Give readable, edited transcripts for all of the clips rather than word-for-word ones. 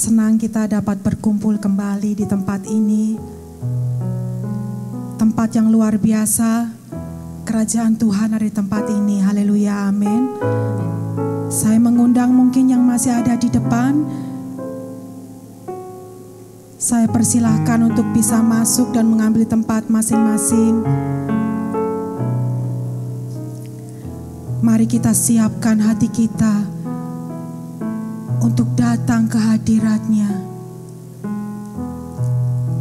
Senang kita dapat berkumpul kembali di tempat ini. Tempat yang luar biasa. Kerajaan Tuhan ada di tempat ini. Haleluya, amin. Saya mengundang mungkin yang masih ada di depan. Saya persilahkan untuk bisa masuk dan mengambil tempat masing-masing. Mari kita siapkan hati kita untuk datang ke hadirat-Nya.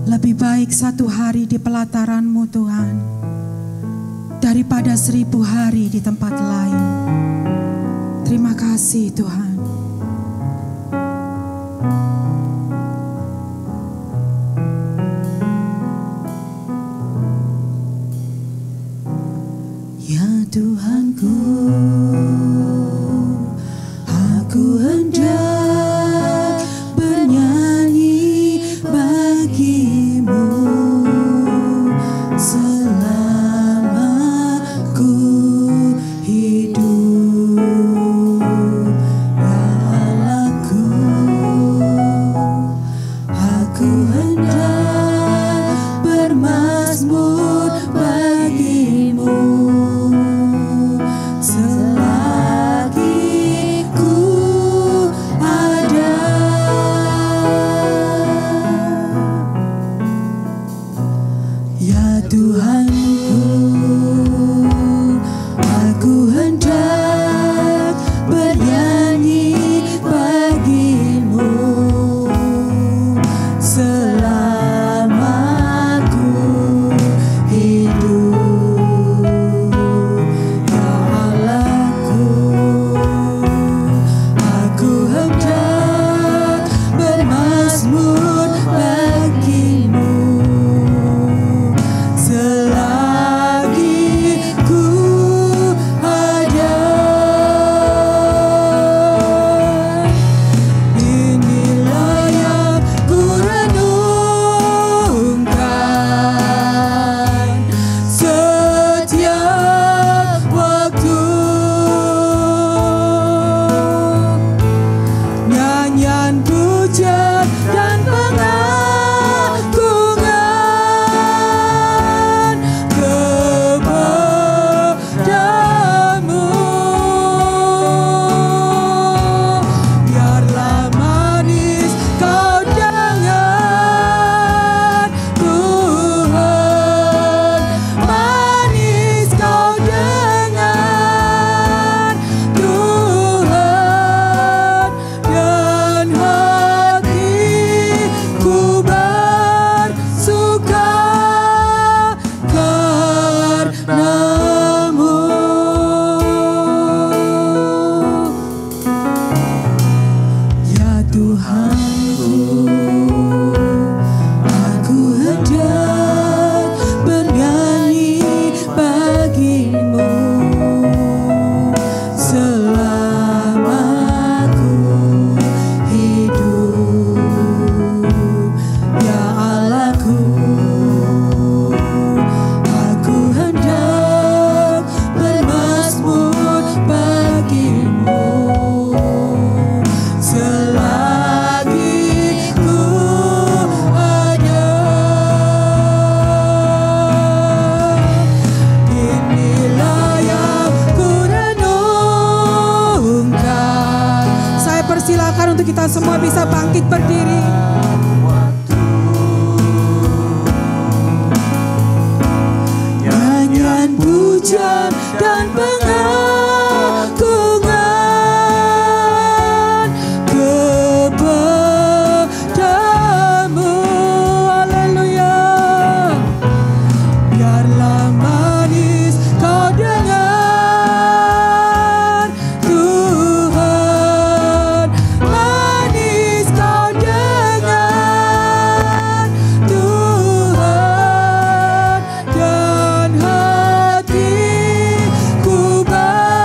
Lebih baik 1 hari di pelataran-Mu Tuhan, daripada 1000 hari di tempat lain. Terima kasih Tuhan. Ya Tuhanku, aku hendak bernyanyi bagi-Mu selama ku hidup. Ya Allahku, aku hendak bermazmur bagi-Mu selagi ku ada. Ya Tuhanku, aku hendak bernyanyi bagi-Mu selama ku hidup. Ya Allahku, aku hendak bermazmur bagi-Mu selagi ku ada. Inilah yang ku renungkan setiap waktu. Nyanyian pujian dan pengagungan kepadamu. Biarlah manis kau dengar, Tuhan. Manis kau dengar, Tuhan. Dan hatiku bersuka karena-Mu. Ya Tuhanku, aku hendak bernyanyi bagi-Mu selama ku hidup. Ya Allahku, aku hendak bermazmur bagi-Mu selagi ku ada. Inilah yang ku renungkan. Saya persilakan untuk kita semua bisa bangkit berdiri. Nyanyian pujian dan pengagungan kepadamu. Haleluya. Biarlah manis kau dengar, Tuhan. Manis kau dengar, Tuhan. Dan hatiku bersuka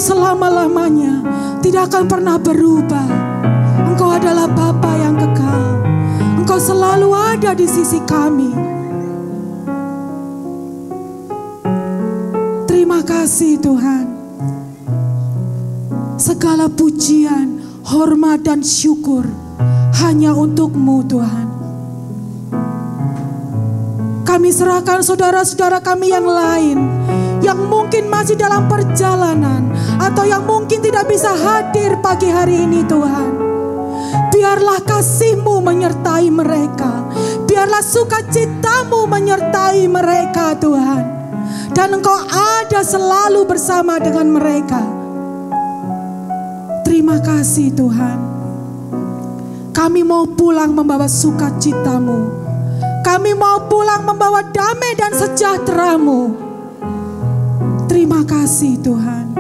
Selama-lamanya tidak akan pernah berubah. Engkau adalah Bapa yang kekal. Engkau selalu ada di sisi kami. Terima kasih Tuhan. Segala pujian, hormat dan syukur hanya untuk-Mu Tuhan. Kami serahkan saudara-saudara kami yang lain yang mungkin masih dalam perjalanan atau yang mungkin tidak bisa hadir pagi hari ini Tuhan. Biarlah kasih-Mu menyertai mereka. Biarlah sukacita-Mu menyertai mereka Tuhan. dan Engkau ada selalu bersama dengan mereka. Terima kasih Tuhan. Kami mau pulang membawa sukacita-Mu. Kami mau pulang membawa damai dan sejahtera-Mu. Terima kasih Tuhan.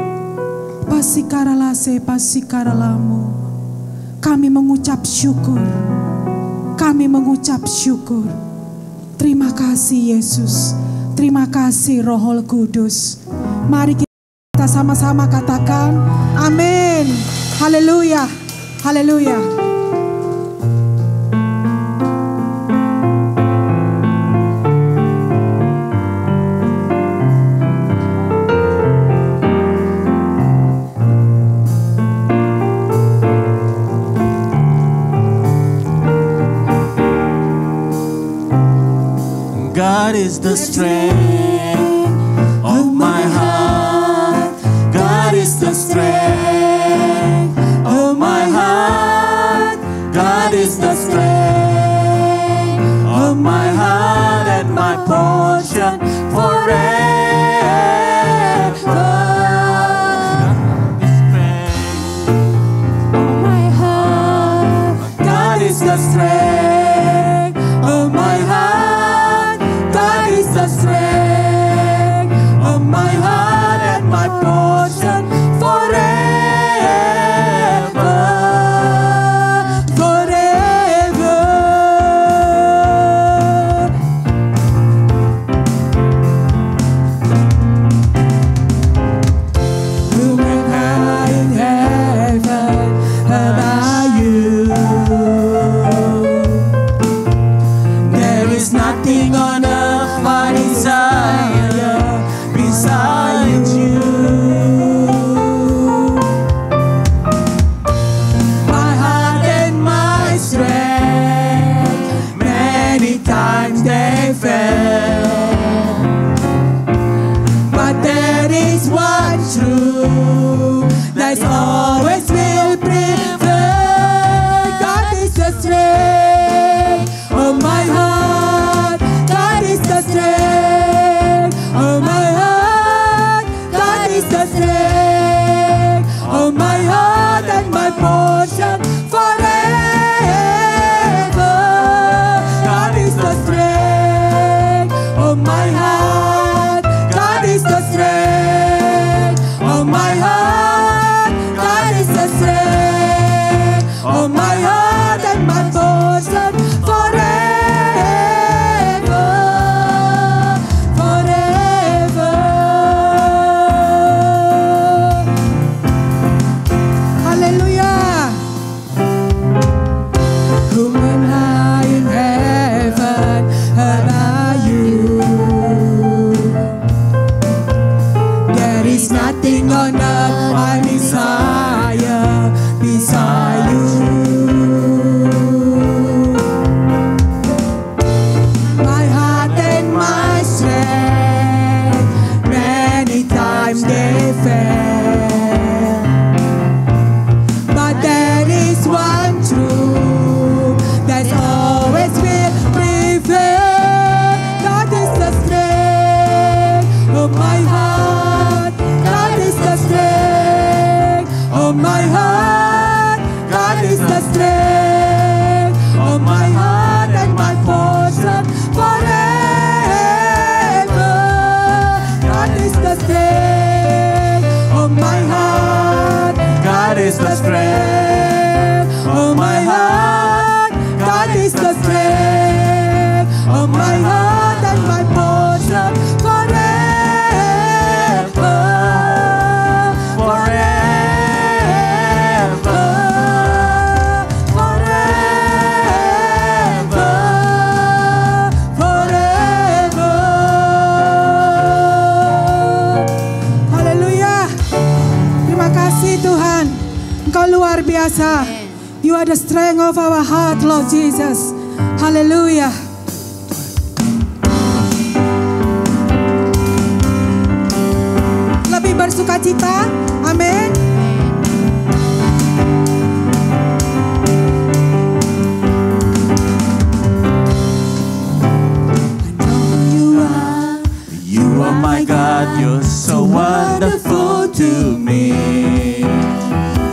Pasikaralase pasikaralamu. Kami mengucap syukur. Kami mengucap syukur. Terima kasih Yesus. Terima kasih Roh Kudus. Mari kita sama-sama katakan amin. Haleluya. Haleluya. God is the strength of my heart. God is the strength of my heart. God is the strength of my heart and my portion forever. God is the strength of my heart. God is the strength of my heart and my portion forever, forever. Whom am I in heaven about you? There is nothing on earth I desire beside you. My heart and my strength, many times they fail, but there is one truth that's always will prevail. God is the strength of my heart. God is the strength of my heart. God is the strength of my heart and my portion forever. God is the strength of my heart. God is the strength of my heart. God is the strength of my heart and my portion forever, forever. Haleluya. Whom am I in heaven about you? There is nothing on earth I desire beside you. My heart and my strength, many times they fail, but there is one truth that's always will prevail. God is the strength of my heart. God is the strength of my heart. God is the strength of my heart and my portion forever. God is the strength of my heart. God is the strength of my heart. God is the strength of my heart and my portion forever, forever, forever, forever. Haleluya. Terima kasih Tuhan. Engkau luar biasa. You are the strength of our heart, Lord Jesus. Haleluya. Lebih bersukacita. Amin. you are my God. God, you're so wonderful to me.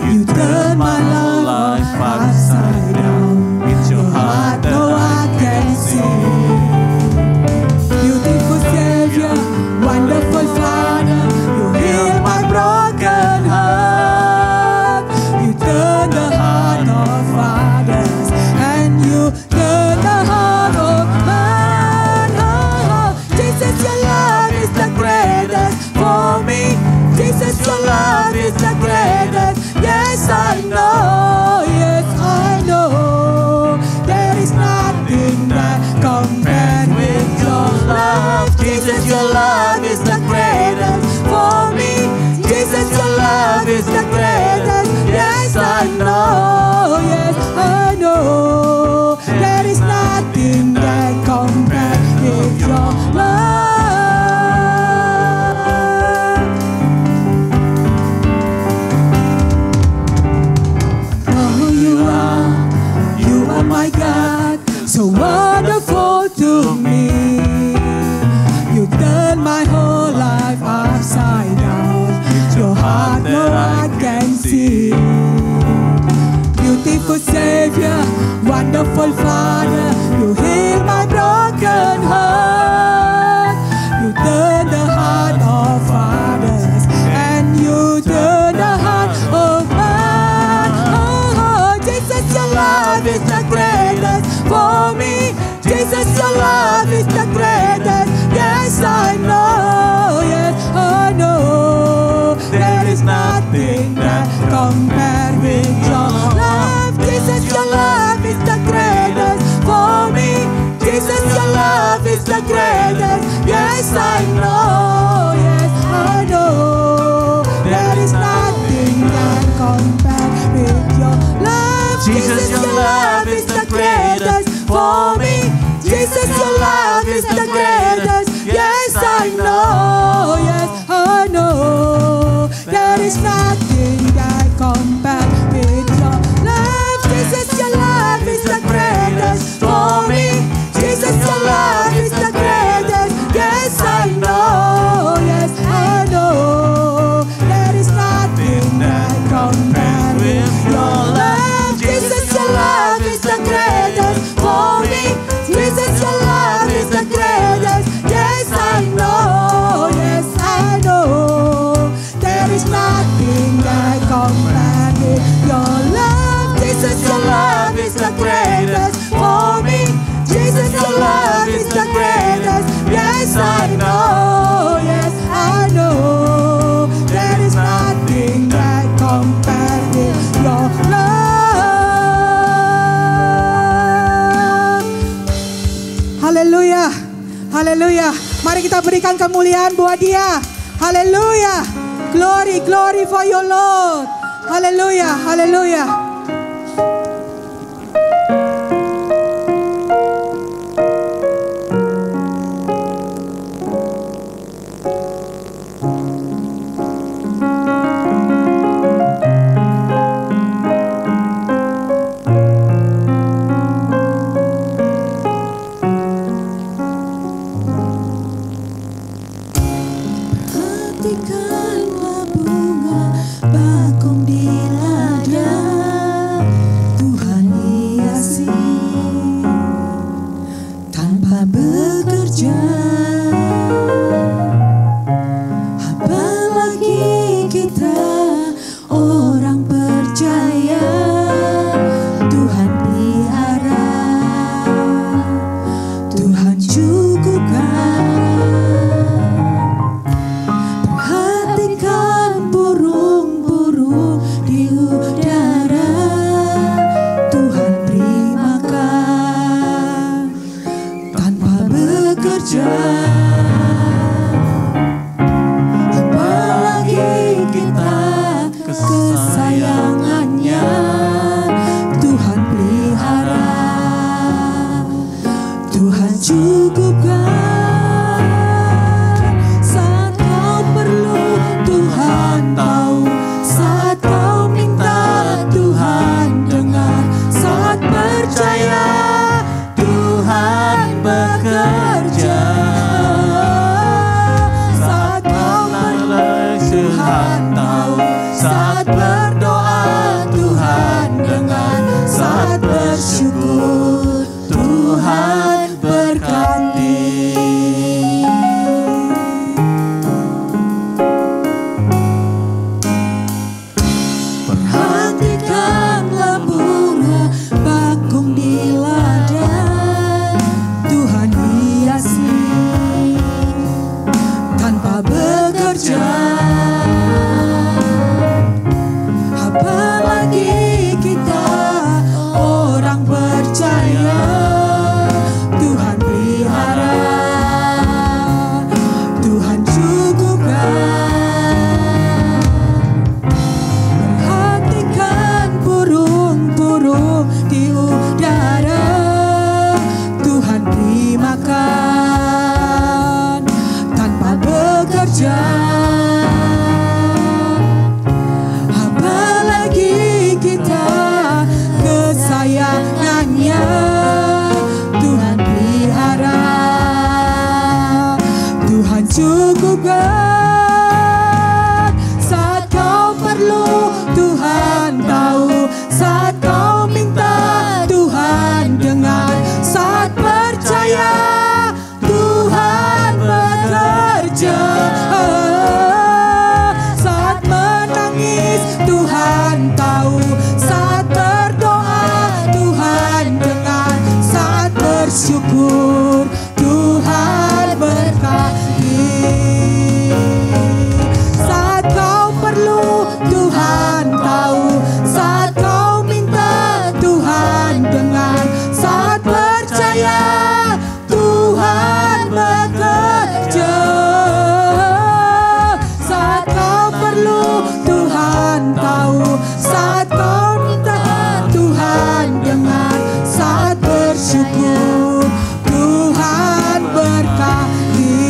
You turn my whole life upside down. With your heart that I can see. Beautiful Savior, wonderful Father, you heal my broken heart. You turn the heart of fathers and you turn the heart of man. Oh, Jesus, your love is the greatest for me. Jesus, your love is the greatest. Yes, I know. Yes, I know. There is nothing that compares with your love. Jesus, your love is the greatest for me. Jesus, your love is the greatest. Yes, I know. Yes, I know. There is nothing that compares with your love. Oh, you are my God, so wonderful to me. You turn my whole life upside down. Your heart, no I can see. Beautiful Savior, wonderful Father, you heal my broken heart. You turn the heart of fathers and you turn the heart of man. Oh, Jesus, your love is the greatest for me. Jesus, your love is the greatest. Yes, I know. Yes, I know. There is nothing that compares with your love. Jesus, your love is the greatest for me. Jesus, your love is the greatest. Yes, I know. Yes, I know. There is nothing that compares with your love. Jesus, your love is the greatest for me. Jesus, your love is the greatest. Yes, I know. Yes, I know. There is nothing that compares with your love. Jesus, your love is the greatest for me. Jesus, your love is the greatest. Yes, I know. Yes, I know. There is nothing that compares with your love. Jesus, your love is the greatest for me. Jesus, your love is the greatest. Yes, I know. Yes, I know. There is nothing that compares with your love. Jesus, your love is the greatest for me. Jesus, your love is the greatest. Yes, I know. Yes, I know. There is nothing that compares with your love. Haleluya. Haleluya. Mari kita berikan kemuliaan buat Dia. Haleluya. Glory, glory for your Lord. Haleluya. Haleluya. Perhatikanlah bunga bakung di ladang, Tuhan hiasi tanpa bekerja. Apalagi kita orang percaya, Tuhan pelihara, Tuhan cukupkan. Perhatikan burung-burung di udara, Tuhan beri makan tanpa bekerja. Apalagi kita kesayangannya, Tuhan pelihara, Tuhan cukupkan. Saat kau perlu, Tuhan tahu. Saat kau minta, Tuhan dengar. Saat percaya, Tuhan bekerja. Saat memberi makan tanpa bekerja. Apalagi kita kesayangannya, Tuhan pelihara, Tuhan cukupkan. Saat kau perlu Tuhan tahu, saat kau minta Tuhan dengar, saat percaya Tuhan bekerja, saat menangis Tuhan tahu, saat berdoa Tuhan dengar, saat bersyukur Tuhan berkati. Saat kau perlu Tuhan tahu, saat kau minta Tuhan dengar, saat percaya Tuhan bekerja, saat kau perlu Tuhan tahu, saat kau minta Tuhan dengar, saat bersyukur Tuhan berkati.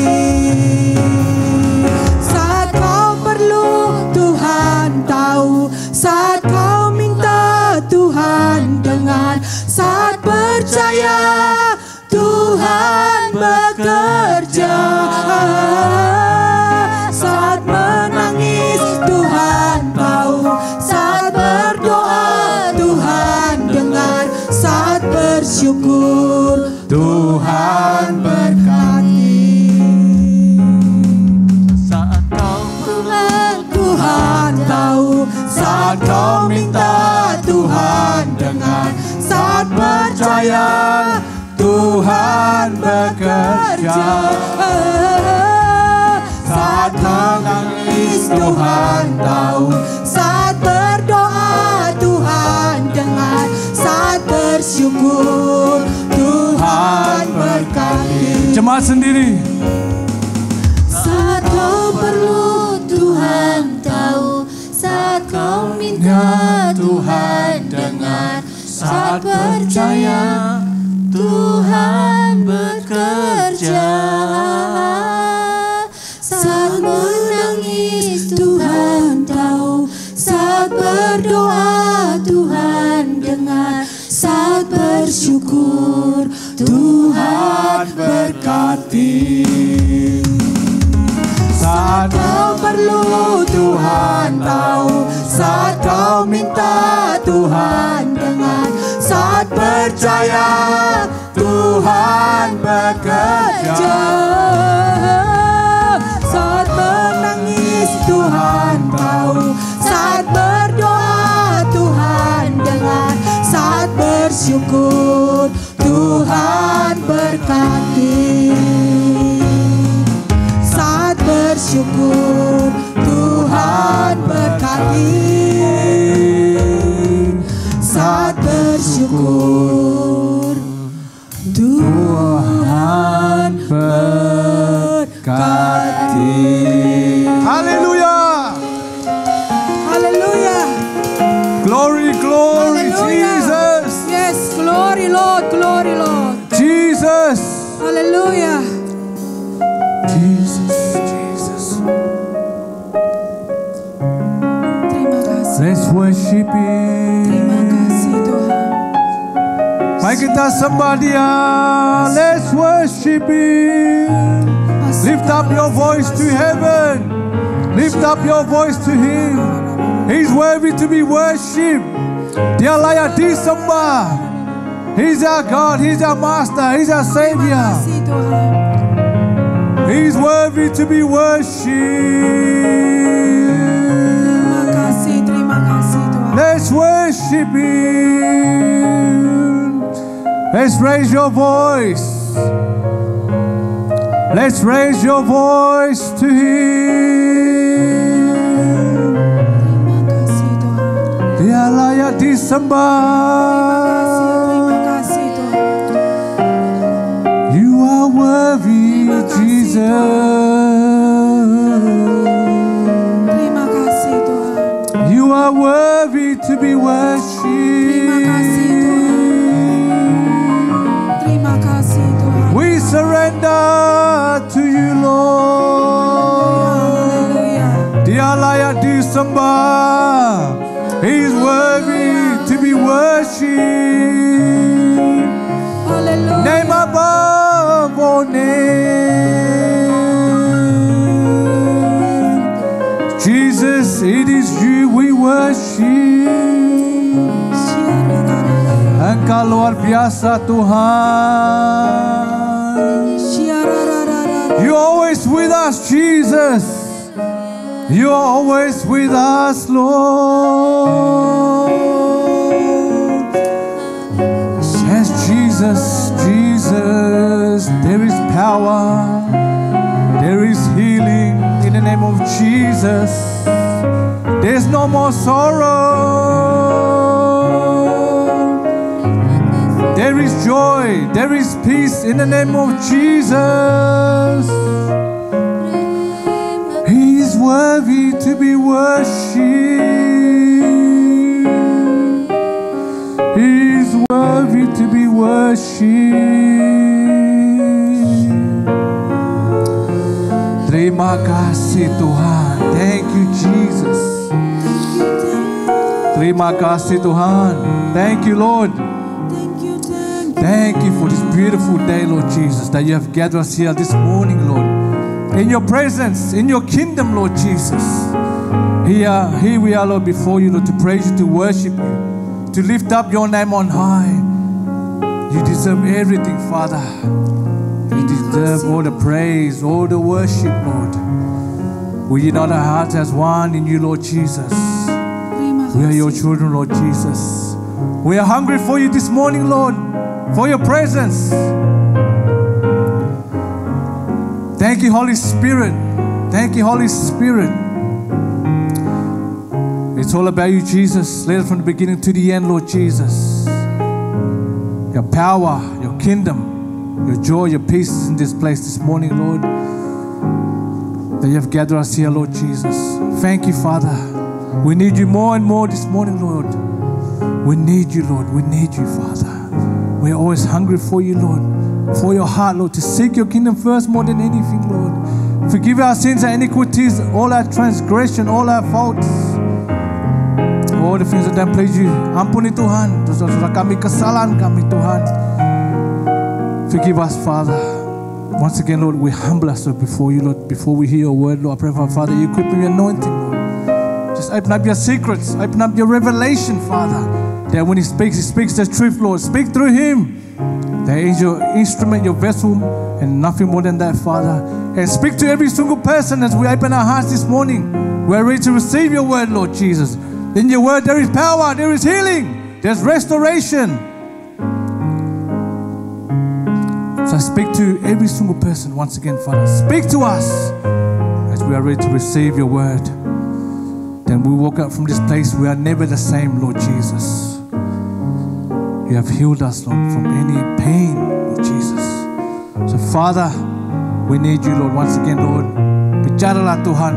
Saat kau perlu Tuhan tahu, saat kau minta Tuhan dengar, saat percaya Tuhan bekerja, saat menangis Tuhan tahu, saat berdoa Tuhan dengar, saat bersyukur Tuhan berkati. Saat kau Tuhan tahu, saat kau minta Tuhan dengar, saat percaya Tuhan bekerja, saat menangis Tuhan tahu, saat berdoa Tuhan dengar, saat bersyukur Tuhan berkati. Jemaat sendiri. Saat kau perlu Tuhan tahu, saat kau minta Tuhan dengar, saat percaya Tuhan bekerja, saat menangis Tuhan tahu, saat berdoa Tuhan dengar, saat bersyukur Tuhan berkati. Saat kau perlu Tuhan tahu, saat kau minta Tuhan dengar, saat percaya Tuhan bekerja, saat menangis Tuhan tahu, saat berdoa Tuhan dengar, saat bersyukur Tuhan berkati. Saat bersyukur Tuhan berkati, saat bersyukur Tuhan berkati. Haleluya. Haleluya. Glory, glory, Hallelujah. Jesus. Yes, glory Lord, glory Lord. Jesus. Haleluya. Jesus, Jesus. Terima kasih. Let's worship Him. Terima kasih Tuhan. Mari kita sembah Dia. Let's worship Him. Lift up your voice to heaven. Lift up your voice to Him. He's worthy to be worshipped. Dia layak disembah. He's our God. He's our Master. He's our Terima Savior. kasih Tuhan. He's worthy to be worshipped. Terima kasih Tuhan. Let's worship Him. Let's raise your voice. Let's raise your voice to Him. Terima kasih Tuhan. Dia layak disembah. Terima kasih Tuhan. You are worthy, Terima kasih, Jesus. Terima kasih Tuhan. You are worthy to be worshipped. Terima kasih Tuhan. Terima kasih Tuhan. surrender to you, Lord. Dia layak disembah. He is worthy to be worshipped. Name above all names. Jesus, it is you we worship. Engkau luar biasa Tuhan. You're always with us, Jesus. You're always with us, Lord. Yes, Jesus, Jesus, there is power, there is healing in the name of Jesus. There's no more sorrow. There is joy, there is peace in the name of Jesus. He is worthy to be worshipped. He is worthy to be worshipped. Terima kasih Tuhan. Thank you Jesus. Terima kasih Tuhan. Thank you Lord. Thank you for this beautiful day, Lord Jesus, that you have gathered us here this morning, Lord. In your presence, in your kingdom, Lord Jesus. Here we are, Lord, before you, Lord, to praise you, to worship you, to lift up your name on high. You deserve everything, Father. You deserve all the praise, all the worship, Lord. We unite our hearts as one in you, Lord Jesus. We are your children, Lord Jesus. We are hungry for you this morning, Lord, for your presence. Thank you, Holy Spirit. Thank you, Holy Spirit. It's all about you, Jesus. Led from the beginning to the end, Lord Jesus. Your power, your kingdom, your joy, your peace is in this place this morning, Lord. That you have gathered us here, Lord Jesus. Thank you, Father. We need you more and more this morning, Lord. We need you, Lord. We need you, Father. We are always hungry for you, Lord. For your heart, Lord, to seek your kingdom first more than anything, Lord. Forgive our sins and iniquities, all our transgression, all our faults, all the things that don't please you. Ampuni Tuhan, dosa-dosa kami, kesalahan kami, Tuhan. Forgive us, Father. Once again, Lord, we humble ourselves before you, Lord. Before we hear your word, Lord, I pray for Father, you equip me with anointing, Lord. Just open up your secrets, open up your revelation, Father. That when he speaks the truth, Lord. Speak through him. That is your instrument, your vessel, and nothing more than that, Father. And speak to every single person as we open our hearts this morning. We're ready to receive your word, Lord Jesus. In your word there is power, there is healing, there's restoration. So speak to every single person once again, Father. Speak to us as we are ready to receive your word. Then we walk out from this place, we are never the same, Lord Jesus. You have healed us, Lord, from any pain, Lord Jesus. So, Father, we need you, Lord, once again, Lord. Bicaralah Tuhan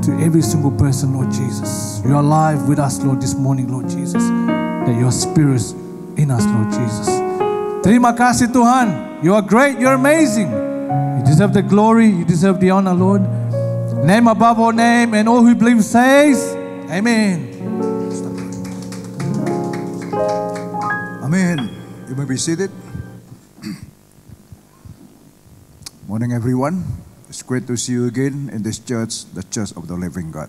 to every single person, Lord Jesus. You are alive with us, Lord, this morning, Lord Jesus. That your spirit is in us, Lord Jesus. Terima kasih, Tuhan. You are great, you're amazing. You deserve the glory, you deserve the honor, Lord. Name above all name, and all who believe says, Amen. Amen. You may be seated. Morning, everyone. It's great to see you again in this church, the Church of the Living God.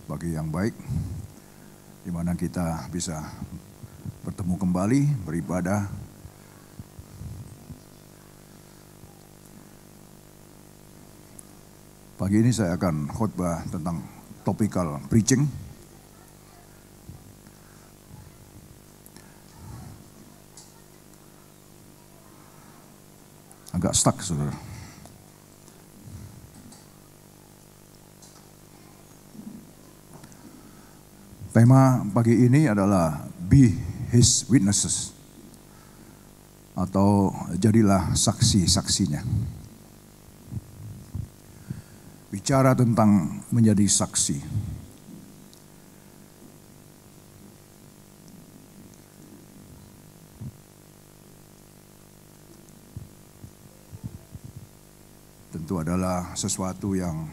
Pagi yang baik, di mana kita bisa bertemu kembali, beribadah. Pagi ini saya akan khotbah tentang topical preaching. Agak stuck, saudara. Tema pagi ini adalah Be His Witnesses, atau jadilah saksi-saksinya. Bicara tentang menjadi saksi. Tentu adalah sesuatu yang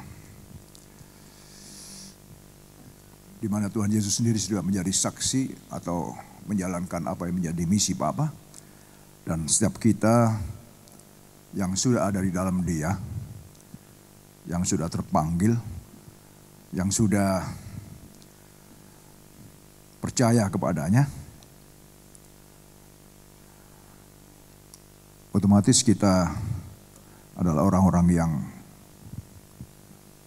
di mana Tuhan Yesus sendiri sudah menjadi saksi atau menjalankan apa yang menjadi misi Bapa. Dan setiap kita yang sudah ada di dalam Dia, yang sudah terpanggil, yang sudah percaya kepadanya, otomatis kita adalah orang-orang yang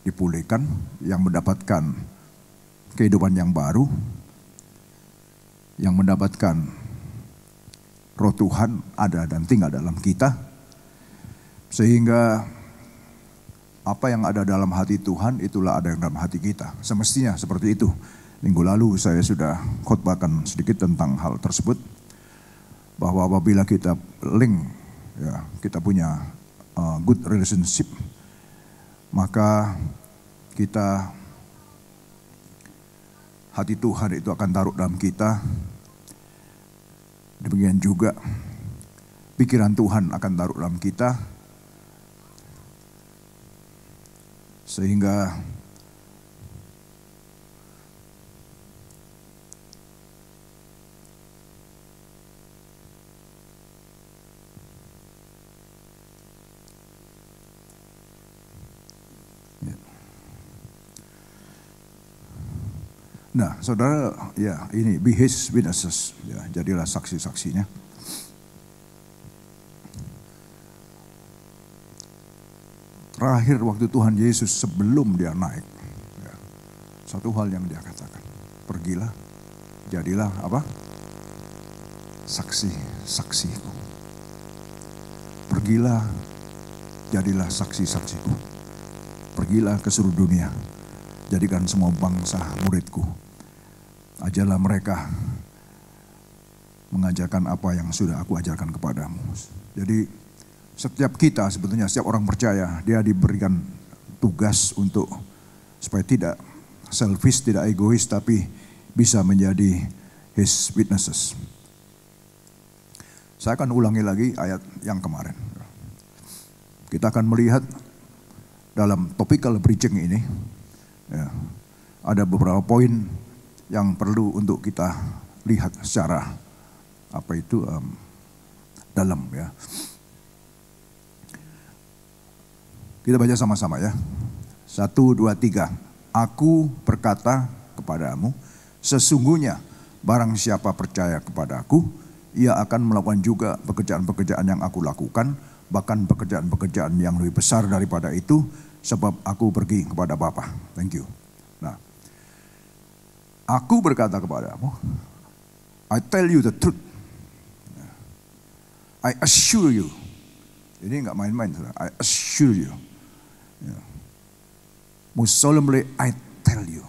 dipulihkan, yang mendapatkan kehidupan yang baru, yang mendapatkan Roh Tuhan ada dan tinggal dalam kita, sehingga apa yang ada dalam hati Tuhan itulah ada yang dalam hati kita. Semestinya seperti itu. Minggu lalu saya sudah khotbahkan sedikit tentang hal tersebut, bahwa apabila kita link, ya, kita punya good relationship, maka kita, hati Tuhan itu akan taruh dalam kita. Demikian juga pikiran Tuhan akan taruh dalam kita, sehingga nah, saudara, ya ini be his witnesses, ya, jadilah saksi-saksinya. Terakhir waktu Tuhan Yesus sebelum dia naik, ya, satu hal yang dia katakan, pergilah, jadilah apa? Saksi-saksiku. Pergilah, jadilah saksi-saksiku. Pergilah ke seluruh dunia, jadikan semua bangsa muridku. Ajarlah mereka mengajarkan apa yang sudah aku ajarkan kepadamu. Jadi setiap kita sebetulnya, setiap orang percaya, dia diberikan tugas untuk supaya tidak selfish, tidak egois, tapi bisa menjadi his witnesses. Saya akan ulangi lagi ayat yang kemarin. Kita akan melihat dalam topical preaching ini, ya, ada beberapa poin yang perlu untuk kita lihat secara apa itu dalam, ya. Kita baca sama-sama, ya. 1, 2, 3. Aku berkata kepadamu, sesungguhnya barang siapa percaya kepadaku, ia akan melakukan juga pekerjaan-pekerjaan yang aku lakukan, bahkan pekerjaan-pekerjaan yang lebih besar daripada itu, sebab aku pergi kepada Bapa. Thank you. Nah, aku berkata kepadamu, I tell you the truth. I assure you. Ini enggak main-main. I assure you. Most solemnly I tell you.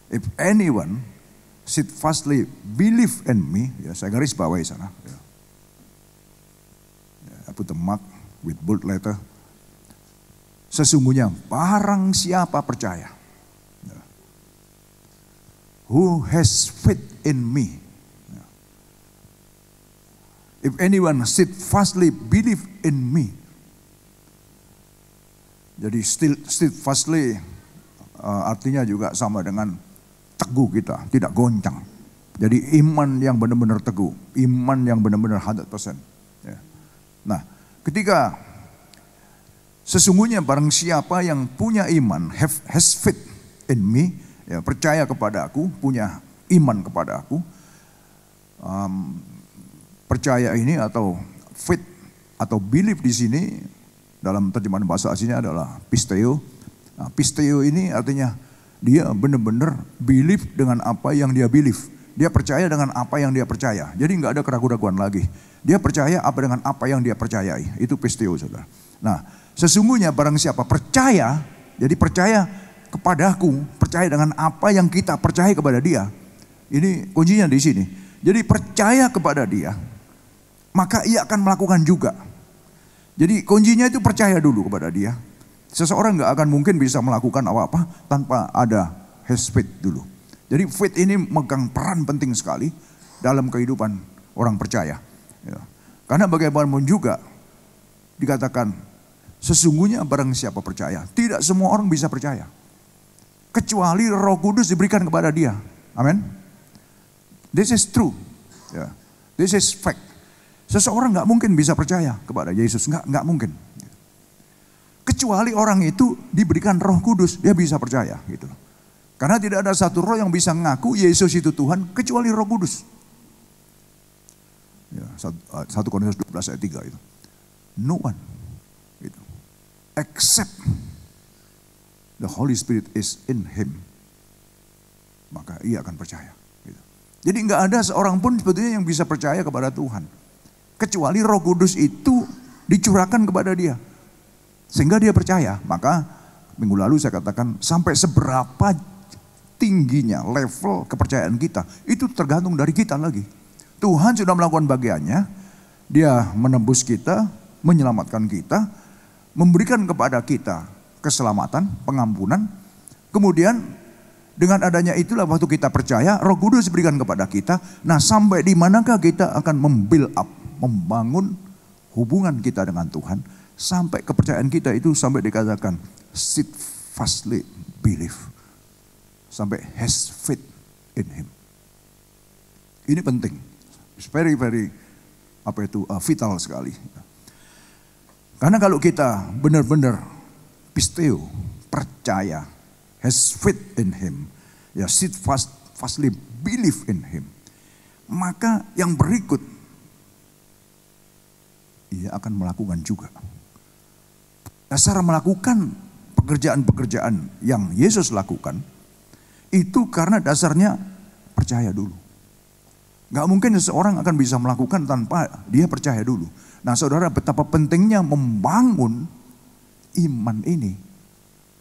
If anyone steadfastly believe in me. Ya, saya garis bawahi sana. Ya. I put the mark with bold letter. Sesungguhnya barang siapa percaya. Who has faith in me. If anyone steadfastly believe in me. Jadi steadfastly artinya juga sama dengan teguh kita, tidak goncang. Jadi iman yang benar-benar teguh, iman yang benar-benar 100%. Ya. Nah, ketika sesungguhnya barang siapa yang punya iman, has faith in me, ya, percaya kepada aku, punya iman kepada aku. Percaya ini atau faith atau belief di sini dalam terjemahan bahasa aslinya adalah pisteo. Nah, pisteo ini artinya dia benar-benar believe dengan apa yang dia believe. Dia percaya dengan apa yang dia percaya. Jadi nggak ada keraguan-raguan lagi. Dia percaya dengan apa yang dia percayai. Itu pisteo, saudara. Nah, sesungguhnya barang siapa percaya, jadi percaya kepadaku, percaya dengan apa yang kita percaya kepada dia. Ini kuncinya di sini. Jadi percaya kepada dia, maka ia akan melakukan juga. Jadi kuncinya itu percaya dulu kepada dia. Seseorang nggak akan mungkin bisa melakukan apa-apa tanpa ada has faith dulu. Jadi faith ini megang peran penting sekali dalam kehidupan orang percaya. Ya. Karena bagaimanapun juga dikatakan sesungguhnya barang siapa percaya. Tidak semua orang bisa percaya. Kecuali Roh Kudus diberikan kepada dia. Amin. This is true. Ya. This is fact. Seseorang nggak mungkin bisa percaya kepada Yesus. Nggak mungkin. Kecuali orang itu diberikan Roh Kudus, dia bisa percaya gitu. Karena tidak ada satu roh yang bisa mengaku Yesus itu Tuhan kecuali Roh Kudus. Ya, 1 Korintus 12 ayat 3 itu. No one gitu. Except the Holy Spirit is in him. Maka ia akan percaya. Gitu. Jadi nggak ada seorang pun sebetulnya yang bisa percaya kepada Tuhan. Kecuali Roh Kudus itu dicurahkan kepada dia. Sehingga dia percaya. Maka minggu lalu saya katakan sampai seberapa tingginya level kepercayaan kita. Itu tergantung dari kita lagi. Tuhan sudah melakukan bagiannya. Dia menembus kita, menyelamatkan kita, memberikan kepada kita keselamatan, pengampunan. Kemudian dengan adanya itulah waktu kita percaya, Roh Kudus berikan kepada kita. Nah, sampai di manakah kita akan membuild up, membangun hubungan kita dengan Tuhan, sampai kepercayaan kita itu sampai dikatakan steadfastly believe, sampai has faith in him. Ini penting, it's very vital sekali. Karena kalau kita benar-benar pisteo, percaya, has faith in him, ya steadfastly believe in him, maka yang berikut ia akan melakukan juga. Dasar melakukan pekerjaan-pekerjaan yang Yesus lakukan itu karena dasarnya percaya dulu. Gak mungkin seseorang akan bisa melakukan tanpa dia percaya dulu. Nah, saudara, betapa pentingnya membangun iman ini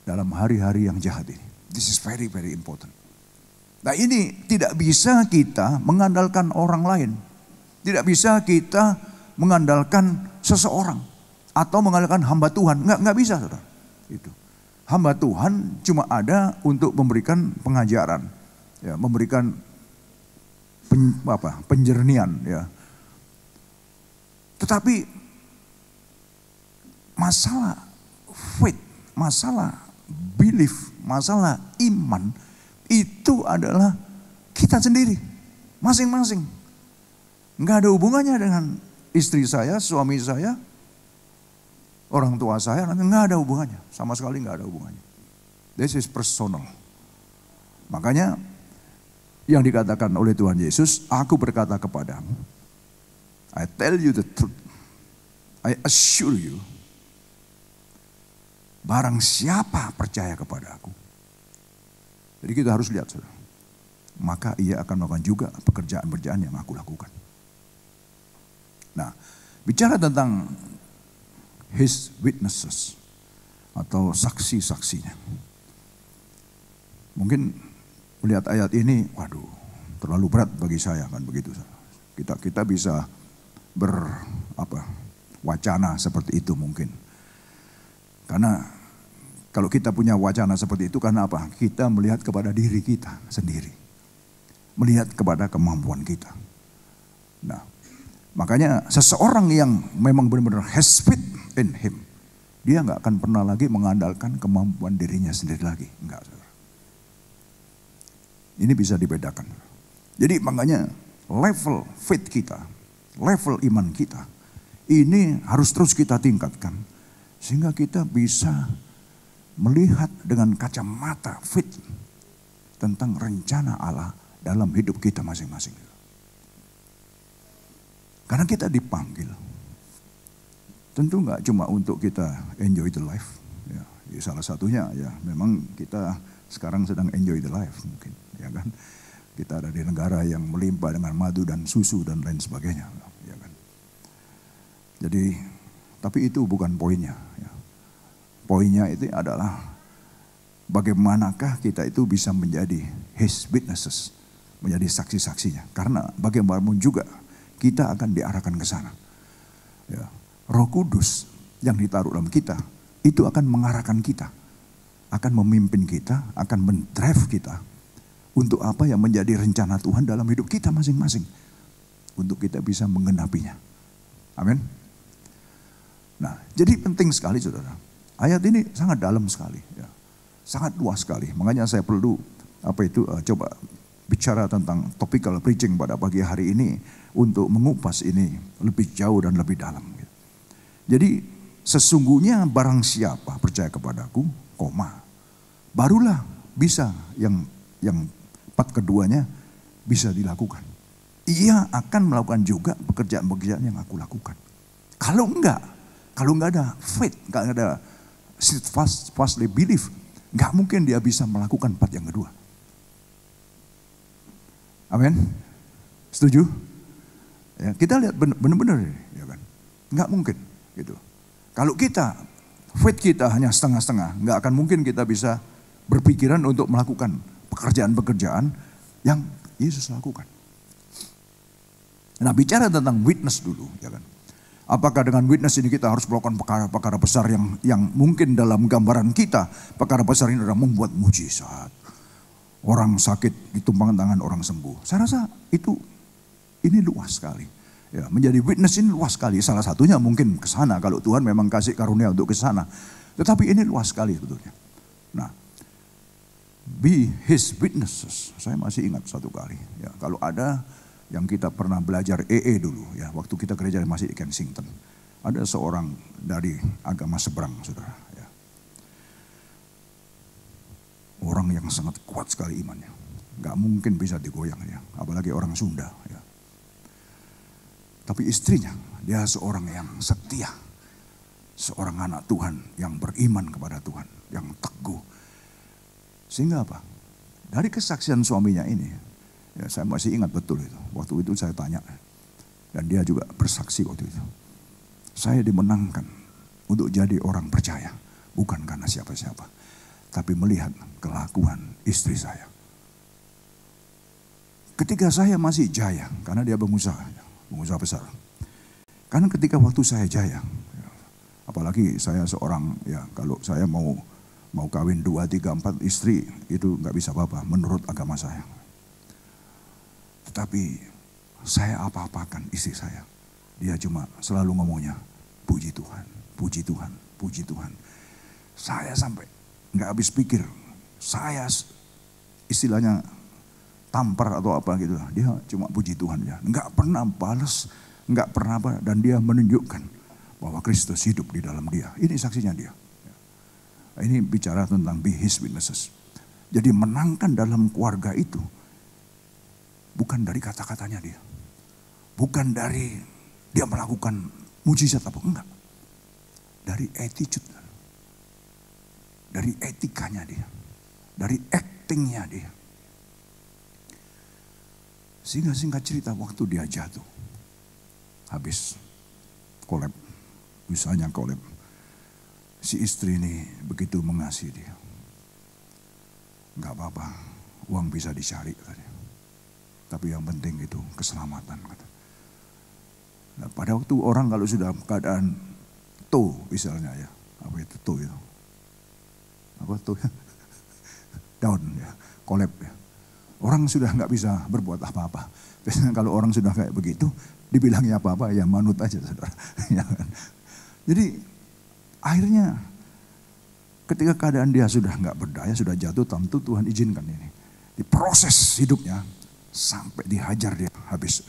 dalam hari-hari yang jahat ini. This is very important. Nah, ini tidak bisa kita mengandalkan orang lain. Tidak bisa kita mengandalkan seseorang atau mengandalkan hamba Tuhan. Nggak bisa, saudara. Itu. Hamba Tuhan cuma ada untuk memberikan pengajaran, ya, memberikan penjernihan, ya. Tetapi masalah faith, masalah belief, masalah iman itu adalah kita sendiri, masing-masing. Nggak ada hubungannya dengan istri saya, suami saya, orang tua saya, nggak ada hubungannya. Sama sekali nggak ada hubungannya. This is personal. Makanya yang dikatakan oleh Tuhan Yesus, aku berkata kepadamu, I tell you the truth, I assure you, barang siapa percaya kepada aku. Jadi kita harus lihat, saudara. Maka ia akan melakukan juga pekerjaan-pekerjaan yang aku lakukan. Nah, bicara tentang his witnesses atau saksi-saksinya. Mungkin melihat ayat ini, waduh, terlalu berat bagi saya, kan begitu. Kita bisa wacana seperti itu mungkin. Karena kalau kita punya wacana seperti itu, karena apa? Kita melihat kepada diri kita sendiri. Melihat kepada kemampuan kita. Nah, makanya seseorang yang memang benar-benar has faith in him, dia nggak akan pernah lagi mengandalkan kemampuan dirinya sendiri lagi. Enggak, saudara. Ini bisa dibedakan. Jadi makanya level faith kita, level iman kita, ini harus terus kita tingkatkan. Sehingga kita bisa melihat dengan kacamata faith tentang rencana Allah dalam hidup kita masing-masing. Karena kita dipanggil. Tentu nggak cuma untuk kita enjoy the life. Ya, salah satunya ya memang kita sekarang sedang enjoy the life mungkin. Ya kan? Kita ada di negara yang melimpah dengan madu dan susu dan lain sebagainya. Ya kan? Jadi, tapi itu bukan poinnya. Ya. Poinnya itu adalah bagaimanakah kita itu bisa menjadi his witnesses, menjadi saksi-saksinya. Karena bagaimanapun juga kita akan diarahkan ke sana. Ya. Roh Kudus yang ditaruh dalam kita itu akan mengarahkan kita, akan memimpin kita, akan mendrive kita untuk apa yang menjadi rencana Tuhan dalam hidup kita masing-masing, untuk kita bisa menggenapinya. Amin. Nah, jadi penting sekali saudara. Ayat ini sangat dalam sekali, ya. Sangat luas sekali. Makanya saya perlu coba bicara tentang topical preaching pada pagi hari ini untuk mengupas ini lebih jauh dan lebih dalam. Jadi sesungguhnya barang siapa percaya kepadaku, barulah bisa yang part keduanya bisa dilakukan. Ia akan melakukan juga pekerjaan-pekerjaan yang aku lakukan. Kalau enggak ada faith, enggak ada fastly belief, enggak mungkin dia bisa melakukan part yang kedua. Amin. Setuju? Ya, kita lihat benar-benar ya kan. Enggak mungkin gitu. Kalau faith kita hanya setengah-setengah, enggak akan mungkin kita bisa berpikiran untuk melakukan pekerjaan-pekerjaan yang Yesus lakukan. Nah, bicara tentang witness dulu, ya kan. Apakah dengan witness ini kita harus melakukan perkara-perkara besar yang mungkin dalam gambaran kita, perkara besar ini adalah membuat mujizat. Orang sakit ditumpangkan tangan, orang sembuh. Saya rasa ini luas sekali. Ya, menjadi witness ini luas sekali. Salah satunya mungkin ke sana kalau Tuhan memang kasih karunia untuk ke sana. Tetapi ini luas sekali sebetulnya. Nah, be his witnesses. Saya masih ingat satu kali. Ya, kalau ada yang kita pernah belajar dulu, ya, waktu kita gereja masih di Kensington, ada seorang dari agama seberang, saudara. Ya. Orang yang sangat kuat sekali imannya, nggak mungkin bisa digoyang ya, apalagi orang Sunda. Ya. Tapi istrinya, dia seorang yang setia, seorang anak Tuhan yang beriman kepada Tuhan, yang teguh. Sehingga apa? Dari kesaksian suaminya ini, ya saya masih ingat betul itu. Waktu itu saya tanya, dan dia juga bersaksi waktu itu. Saya dimenangkan untuk jadi orang percaya, bukan karena siapa-siapa, tapi melihat kelakuan istri saya. Ketika saya masih jaya, karena dia pengusaha besar. Karena ketika waktu saya jaya, apalagi saya seorang, ya kalau saya mau kawin 2, 3, 4 istri, itu nggak bisa apa-apa menurut agama saya. Tetapi saya apa-apakan istri saya. Dia cuma selalu ngomongnya, puji Tuhan, puji Tuhan, puji Tuhan. Saya sampai nggak habis pikir, saya istilahnya tampar atau apa gitu. Dia cuma puji Tuhan ya, nggak pernah balas, nggak pernah apa. Dan dia menunjukkan bahwa Kristus hidup di dalam dia. Ini saksinya dia. Ini bicara tentang be his witnesses. Jadi menangkan dalam keluarga itu bukan dari kata-katanya dia. Bukan dari dia melakukan mujizat apa, enggak. Dari attitude. Dari etikanya dia. Dari actingnya dia. Sehingga singkat cerita waktu dia jatuh. Habis kolab. Misalnya kolab. Si istri ini begitu mengasihi dia. Enggak apa-apa, uang bisa dicari katanya. Tapi yang penting itu keselamatan kata. Nah, pada waktu orang kalau sudah keadaan misalnya ya, apa itu itu? Apa down ya, collab ya. Orang sudah nggak bisa berbuat apa-apa. Biasanya kalau orang sudah kayak begitu, dibilangnya apa-apa ya manut aja saudara. Ya kan? Jadi akhirnya ketika keadaan dia sudah nggak berdaya, sudah jatuh, tentu Tuhan izinkan ini. Diproses hidupnya sampai dihajar dia habis.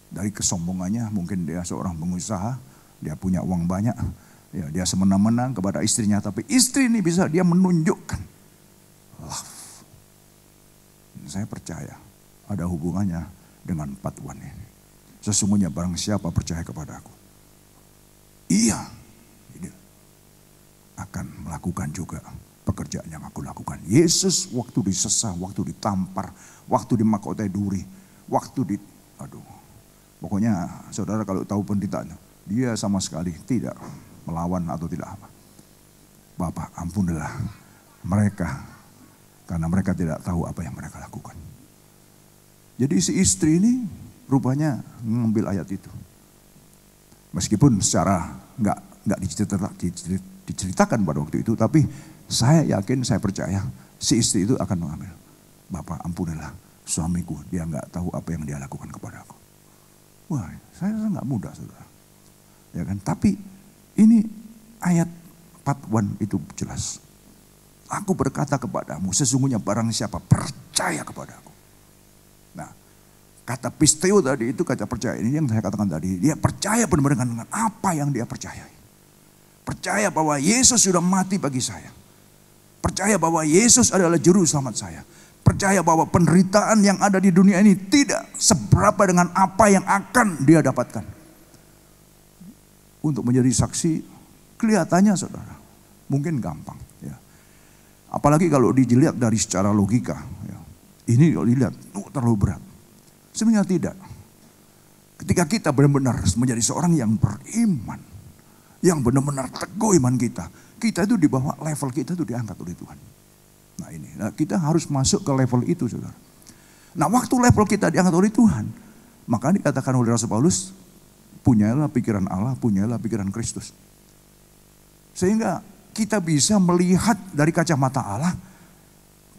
Dari kesombongannya, mungkin dia seorang pengusaha, dia punya uang banyak, ya dia semena-mena kepada istrinya. Tapi istri ini bisa dia menunjukkan love. Saya percaya ada hubungannya dengan patuan ini. Sesungguhnya barang siapa percaya kepada aku, ia akan melakukan juga pekerjaan yang aku lakukan. Yesus waktu disesah, waktu ditampar, waktu dimahkotai duri, waktu pokoknya saudara kalau tahu penderitaan, dia sama sekali tidak melawan atau tidak apa. Bapak, ampunilah mereka, karena mereka tidak tahu apa yang mereka lakukan. Jadi si istri ini rupanya mengambil ayat itu. Meskipun secara nggak diceritakan pada waktu itu, tapi saya yakin, saya percaya si istri itu akan mengambil. Bapak, ampunilah suamiku, dia nggak tahu apa yang dia lakukan kepada aku. Wah, saya nggak mudah, saudara. Ya kan? Tapi ini ayat 41 itu jelas. Aku berkata kepadamu, sesungguhnya barang siapa percaya kepadaku. Nah, kata pisteo tadi itu, kata percaya ini yang saya katakan tadi. Dia percaya benar-benar dengan apa yang dia percayai. Percaya bahwa Yesus sudah mati bagi saya. Percaya bahwa Yesus adalah juru selamat saya. Percaya bahwa penderitaan yang ada di dunia ini tidak seberapa dengan apa yang akan dia dapatkan. Untuk menjadi saksi, kelihatannya saudara, mungkin gampang. Ya. Apalagi kalau dilihat dari secara logika. Ya. Ini kalau dilihat, terlalu berat. Sebenarnya tidak. Ketika kita benar-benar menjadi seorang yang beriman, yang benar-benar teguh iman kita itu di bawah level kita itu diangkat oleh Tuhan. Nah ini, kita harus masuk ke level itu, saudara. Nah waktu level kita diangkat oleh Tuhan, maka dikatakan oleh Rasul Paulus, punyalah pikiran Allah, punyalah pikiran Kristus. Sehingga kita bisa melihat dari kacamata Allah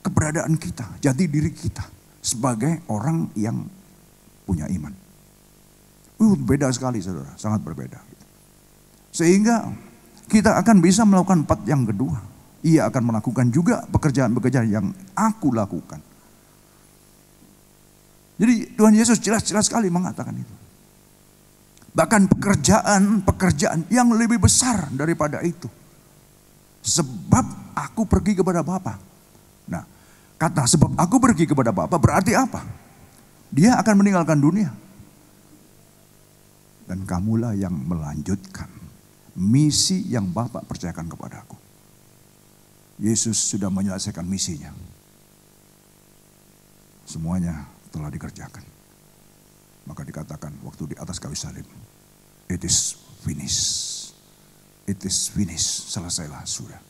keberadaan kita, jati diri kita sebagai orang yang punya iman. Beda sekali, saudara, sangat berbeda. Sehingga kita akan bisa melakukan part yang kedua. Ia akan melakukan juga pekerjaan-pekerjaan yang aku lakukan. Jadi Tuhan Yesus jelas-jelas sekali mengatakan itu. Bahkan pekerjaan yang lebih besar daripada itu. Sebab aku pergi kepada Bapa. Nah, kata sebab aku pergi kepada Bapa berarti apa? Dia akan meninggalkan dunia. Dan kamulah yang melanjutkan misi yang Bapa percayakan kepadaku. Yesus sudah menyelesaikan misinya. Semuanya telah dikerjakan. Maka dikatakan waktu di atas kayu salib, it is finished. It is finished. Selesailah sudah.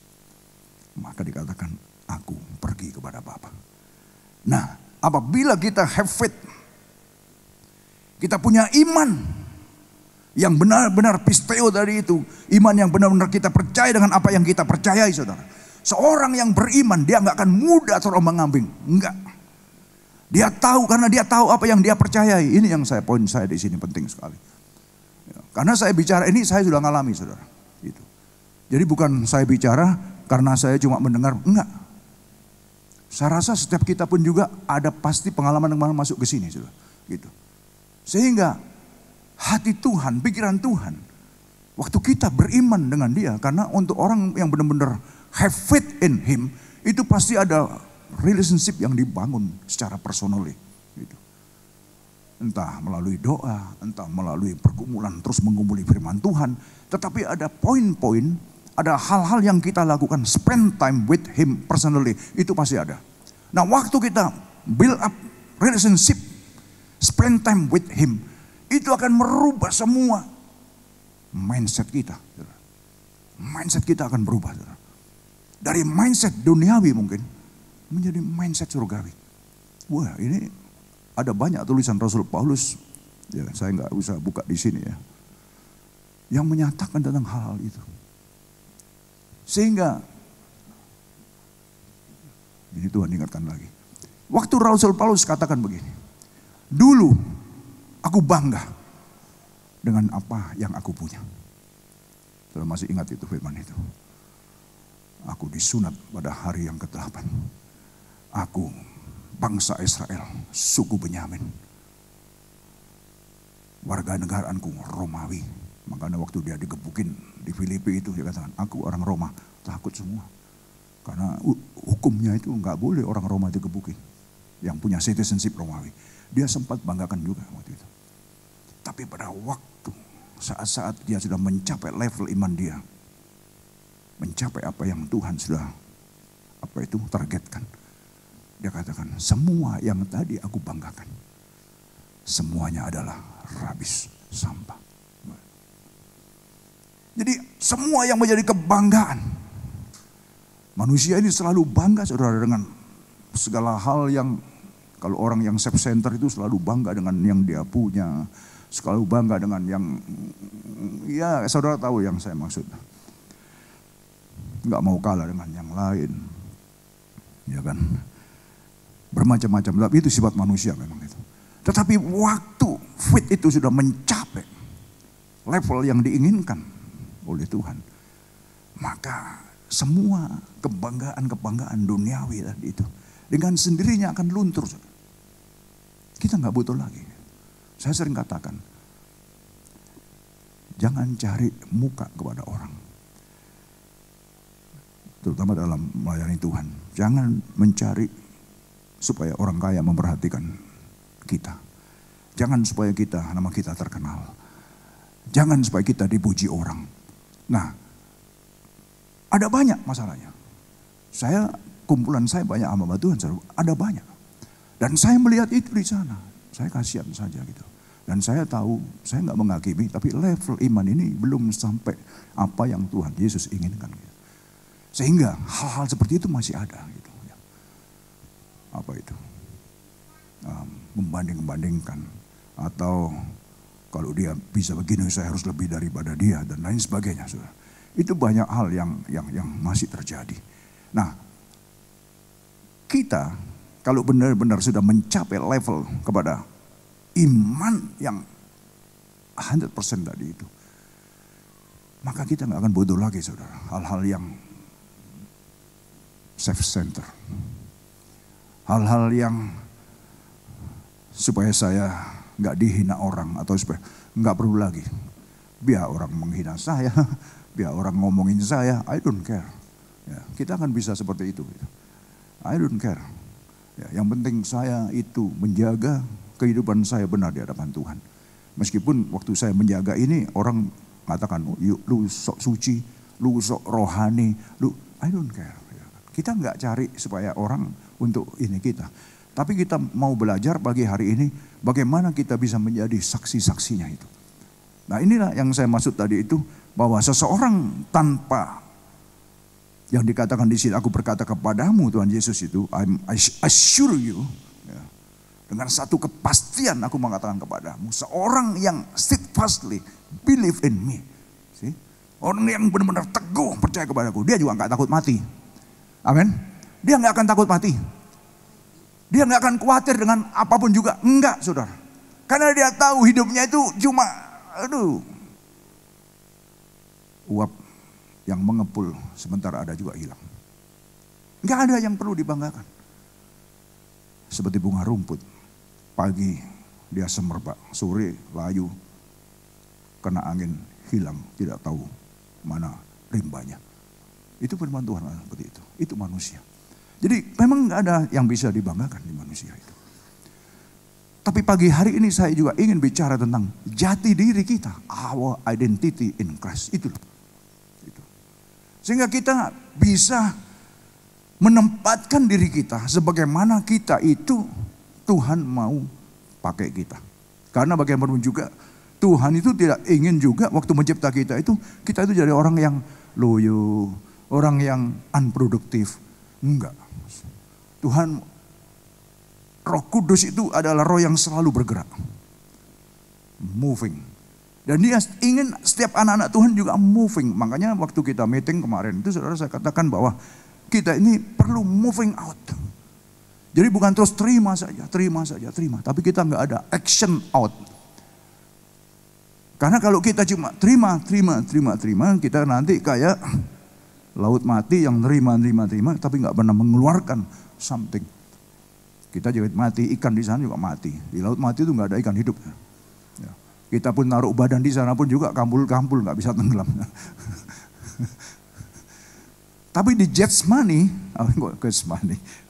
Maka dikatakan aku pergi kepada Bapa. Nah, apabila kita have faith, kita punya iman yang benar-benar pisteo tadi itu, iman yang benar-benar kita percaya dengan apa yang kita percayai, saudara. Seorang yang beriman, dia nggak akan mudah terombang-ambing, enggak. Dia tahu karena dia tahu apa yang dia percayai. Ini yang poin saya di sini penting sekali. Ya, karena saya bicara ini saya sudah ngalami, saudara. Gitu. Jadi bukan saya bicara karena saya cuma mendengar, enggak. Saya rasa setiap kita pun juga ada pasti pengalaman yang masuk ke sini, saudara. Gitu. Sehingga hati Tuhan, pikiran Tuhan, waktu kita beriman dengan Dia, karena untuk orang yang benar-benar have faith in Him, itu pasti ada relationship yang dibangun secara personally. Gitu. Entah melalui doa, entah melalui pergumulan, terus menggumuli firman Tuhan. Tetapi ada poin-poin, ada hal-hal yang kita lakukan, spend time with Him personally, itu pasti ada. Nah waktu kita build up relationship, spend time with Him, itu akan merubah semua mindset kita. Mindset kita akan berubah. Dari mindset duniawi mungkin menjadi mindset surgawi. Wah, ini ada banyak tulisan Rasul Paulus. Ya, saya nggak usah buka di sini ya. Yang menyatakan tentang hal-hal itu. Sehingga ini Tuhan ingatkan lagi. Waktu Rasul Paulus katakan begini. Dulu aku bangga dengan apa yang aku punya. Saya masih ingat itu firman itu. Aku disunat pada hari yang ke-8. Aku bangsa Israel, suku Benyamin. Warga negaraanku Romawi. Makanya waktu dia digebukin di Filipi itu dia katakan, aku orang Roma, takut semua. Karena hukumnya itu nggak boleh orang Roma digebukin. Yang punya citizenship Romawi. Dia sempat banggakan juga waktu itu. Tapi pada waktu saat-saat dia sudah mencapai level iman dia, mencapai apa yang Tuhan sudah targetkan. Dia katakan, semua yang tadi aku banggakan, semuanya adalah rubbish, sampah. Jadi semua yang menjadi kebanggaan. Manusia ini selalu bangga saudara dengan segala hal yang, kalau orang yang self-center itu selalu bangga dengan yang dia punya. Selalu bangga dengan yang, ya saudara tahu yang saya maksud. Nggak mau kalah dengan yang lain. Ya kan. Bermacam-macam, tapi itu sifat manusia memang itu. Tetapi waktu fit itu sudah mencapai level yang diinginkan oleh Tuhan, maka semua kebanggaan duniawi tadi itu dengan sendirinya akan luntur. Kita nggak butuh lagi. Saya sering katakan, jangan cari muka kepada orang, terutama dalam melayani Tuhan. Jangan mencari supaya orang kaya memperhatikan kita. Jangan supaya nama kita terkenal. Jangan supaya kita dipuji orang. Nah, ada banyak masalahnya. Kumpulan saya banyak hamba Tuhan, ada banyak. Dan saya melihat itu di sana. Saya kasihan saja gitu. Dan saya tahu, saya nggak menghakimi, tapi level iman ini belum sampai apa yang Tuhan Yesus inginkan. Gitu. Sehingga hal-hal seperti itu masih ada. Gitu. Apa itu? Membanding-bandingkan. Atau kalau dia bisa begini, saya harus lebih daripada dia, dan lain sebagainya. Saudara. Itu banyak hal yang masih terjadi. Nah, kita kalau benar-benar sudah mencapai level kepada iman yang 100% tadi itu, maka kita nggak akan bodoh lagi saudara. Hal-hal yang self-center. Hal-hal yang supaya saya nggak dihina orang, atau supaya nggak perlu lagi. Biar orang menghina saya, biar orang ngomongin saya, I don't care. Ya, kita akan bisa seperti itu. I don't care. Ya, yang penting saya itu menjaga kehidupan saya benar di hadapan Tuhan. Meskipun waktu saya menjaga ini orang mengatakan, lu sok suci, lu sok rohani, I don't care. Kita nggak cari supaya orang untuk ini kita. Tapi kita mau belajar pagi hari ini bagaimana kita bisa menjadi saksi-saksinya itu. Nah inilah yang saya maksud tadi itu, bahwa seseorang tanpa yang dikatakan di sini, aku berkata kepadamu Tuhan Yesus itu, I assure you, ya, dengan satu kepastian aku mengatakan kepadamu, seorang yang steadfastly believe in me, see? Orang yang benar-benar teguh percaya kepadaku, dia juga nggak takut mati. Amin. Dia nggak akan takut mati. Dia nggak akan khawatir dengan apapun juga. Enggak, saudara. Karena dia tahu hidupnya itu cuma, uap yang mengepul sementara ada juga hilang. Nggak ada yang perlu dibanggakan. Seperti bunga rumput. Pagi dia semerbak, sore layu, kena angin hilang, tidak tahu mana rimbanya. Itu firman Tuhan seperti itu. Itu manusia. Jadi memang nggak ada yang bisa dibanggakan di manusia itu. Tapi pagi hari ini saya juga ingin bicara tentang jati diri kita. Our identity in Christ. Itu. Sehingga kita bisa menempatkan diri kita sebagaimana kita itu Tuhan mau pakai kita. Karena bagaimanapun juga Tuhan itu tidak ingin juga waktu mencipta kita itu jadi orang yang loyo, orang yang unproduktif. Enggak. Tuhan, Roh Kudus itu adalah roh yang selalu bergerak. Moving. Dan dia ingin setiap anak-anak Tuhan juga moving. Makanya waktu kita meeting kemarin itu saudara saya katakan bahwa kita ini perlu moving out. Jadi bukan terus terima saja. Tapi kita nggak ada action out. Karena kalau kita cuma terima, kita nanti kayak laut mati yang terima, tapi nggak pernah mengeluarkan something. Kita juga mati, ikan di sana juga mati. Di laut mati itu nggak ada ikan hidup. Ya. Kita pun naruh badan di sana pun juga kampul-kampul, nggak bisa tenggelam. Tapi di Getsemani,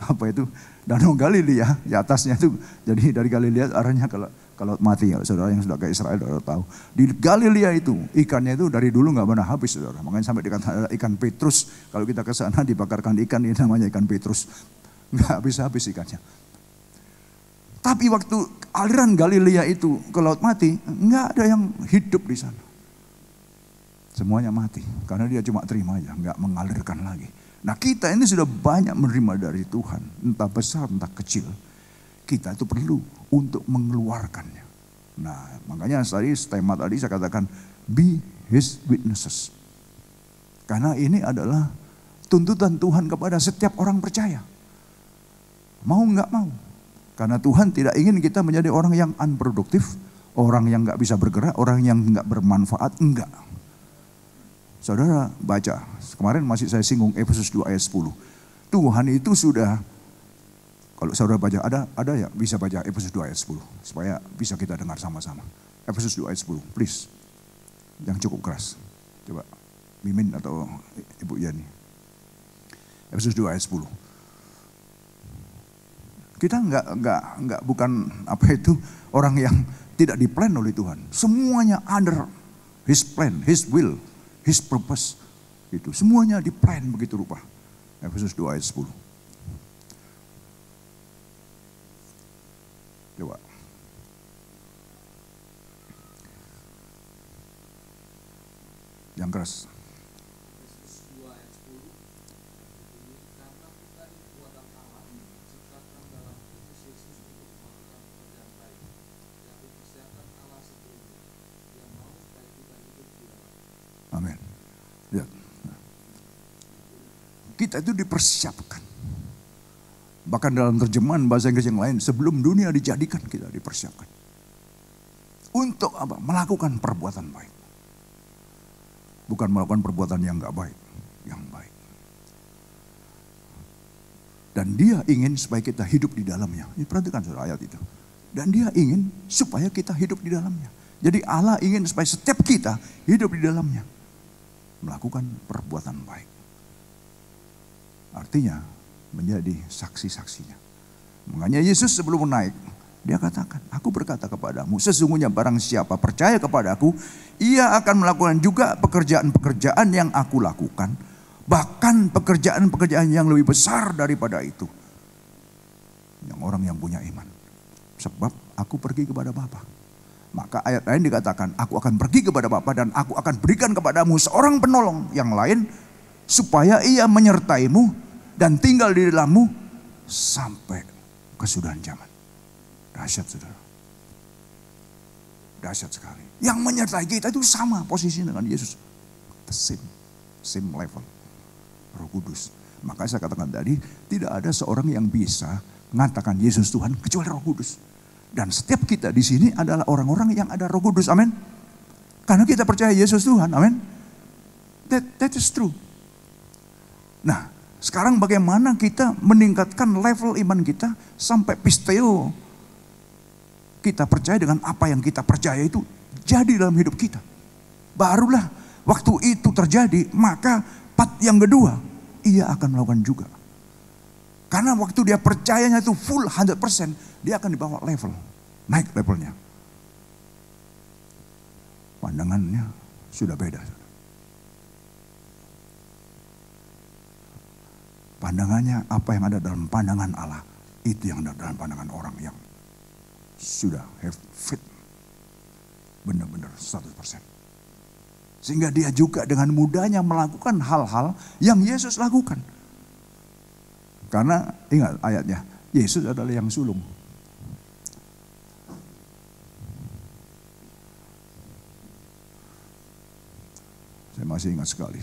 apa itu? Danau Galilea, di atasnya itu, jadi dari Galilea arahnya ke ke laut mati. Ya, saudara yang sudah ke Israel saudara tahu. Di Galilea itu ikannya itu dari dulu nggak pernah habis saudara. Makanya sampai dikatakan ikan Petrus. Kalau kita ke sana dibakarkan ikan ini namanya ikan Petrus. Nggak habis-habis ikannya. Tapi waktu aliran Galilea itu ke laut mati, nggak ada yang hidup di sana. Semuanya mati karena dia cuma terima aja, nggak mengalirkan lagi. Nah kita ini sudah banyak menerima dari Tuhan, entah besar entah kecil. Kita itu perlu untuk mengeluarkannya. Nah makanya tema tadi saya katakan be his witnesses. Karena ini adalah tuntutan Tuhan kepada setiap orang percaya. Mau nggak mau. Karena Tuhan tidak ingin kita menjadi orang yang unproduktif, orang yang nggak bisa bergerak, orang yang nggak bermanfaat, enggak. Saudara baca, kemarin masih saya singgung Efesus 2 ayat 10. Tuhan itu sudah, kalau saudara baca, ada ya bisa baca Efesus 2 ayat 10. Supaya bisa kita dengar sama-sama. Efesus 2 ayat 10, please. Yang cukup keras. Coba, Mimin atau Ibu Yani. Efesus 2 ayat 10. Kita enggak bukan apa itu orang yang tidak diplan oleh Tuhan. Semuanya under His plan, His will, His purpose. Itu semuanya diplan begitu rupa. Efesus 2 ayat 10. Coba. Yang keras. Amin. Ya. Kita itu dipersiapkan. Bahkan dalam terjemahan bahasa Inggris yang lain, sebelum dunia dijadikan kita dipersiapkan. Untuk apa? Melakukan perbuatan baik. Bukan melakukan perbuatan yang enggak baik, yang baik. Dan dia ingin supaya kita hidup di dalamnya. Perhatikan saudara ayat itu. Dan dia ingin supaya kita hidup di dalamnya. Jadi Allah ingin supaya setiap kita hidup di dalamnya. Melakukan perbuatan baik. Artinya menjadi saksi-saksinya. Makanya Yesus sebelum naik, dia katakan, aku berkata kepadamu, sesungguhnya barang siapa percaya kepadaku, ia akan melakukan juga pekerjaan-pekerjaan yang aku lakukan. Bahkan pekerjaan-pekerjaan yang lebih besar daripada itu. Yang orang yang punya iman. Sebab aku pergi kepada Bapa. Maka ayat lain dikatakan, aku akan pergi kepada Bapa dan aku akan berikan kepadamu seorang penolong yang lain, supaya ia menyertaimu dan tinggal di dalammu sampai kesudahan zaman. Dahsyat saudara. Dahsyat sekali. Yang menyertai kita itu sama posisinya dengan Yesus. The same level. Roh Kudus. Maka saya katakan tadi, tidak ada seorang yang bisa mengatakan Yesus Tuhan kecuali Roh Kudus. Dan setiap kita di sini adalah orang-orang yang ada Roh Kudus, amin. Karena kita percaya Yesus Tuhan, amin. That is true. Nah, sekarang bagaimana kita meningkatkan level iman kita sampai pisteo kita percaya dengan apa yang kita percaya itu jadi dalam hidup kita. Barulah waktu itu terjadi, maka part yang kedua ia akan melakukan juga. Karena waktu dia percayanya itu full 100%, dia akan dibawa level, naik levelnya. Pandangannya sudah beda. Pandangannya apa yang ada dalam pandangan Allah, itu yang ada dalam pandangan orang yang sudah have fit. Benar-benar 100%. Sehingga dia juga dengan mudahnya melakukan hal-hal yang Yesus lakukan. Karena ingat ayatnya, Yesus adalah yang sulung. Saya masih ingat sekali.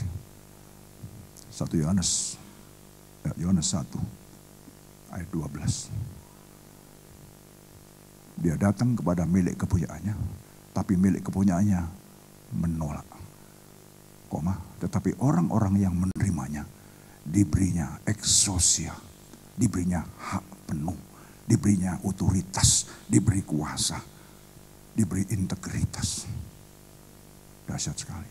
1 Yohanes 1 ayat 12. Dia datang kepada milik kepunyaannya, tapi milik kepunyaannya menolak. Tetapi orang-orang yang menerimanya diberinya exousia, diberinya hak penuh, diberinya otoritas, diberi kuasa, diberi integritas. Dahsyat sekali.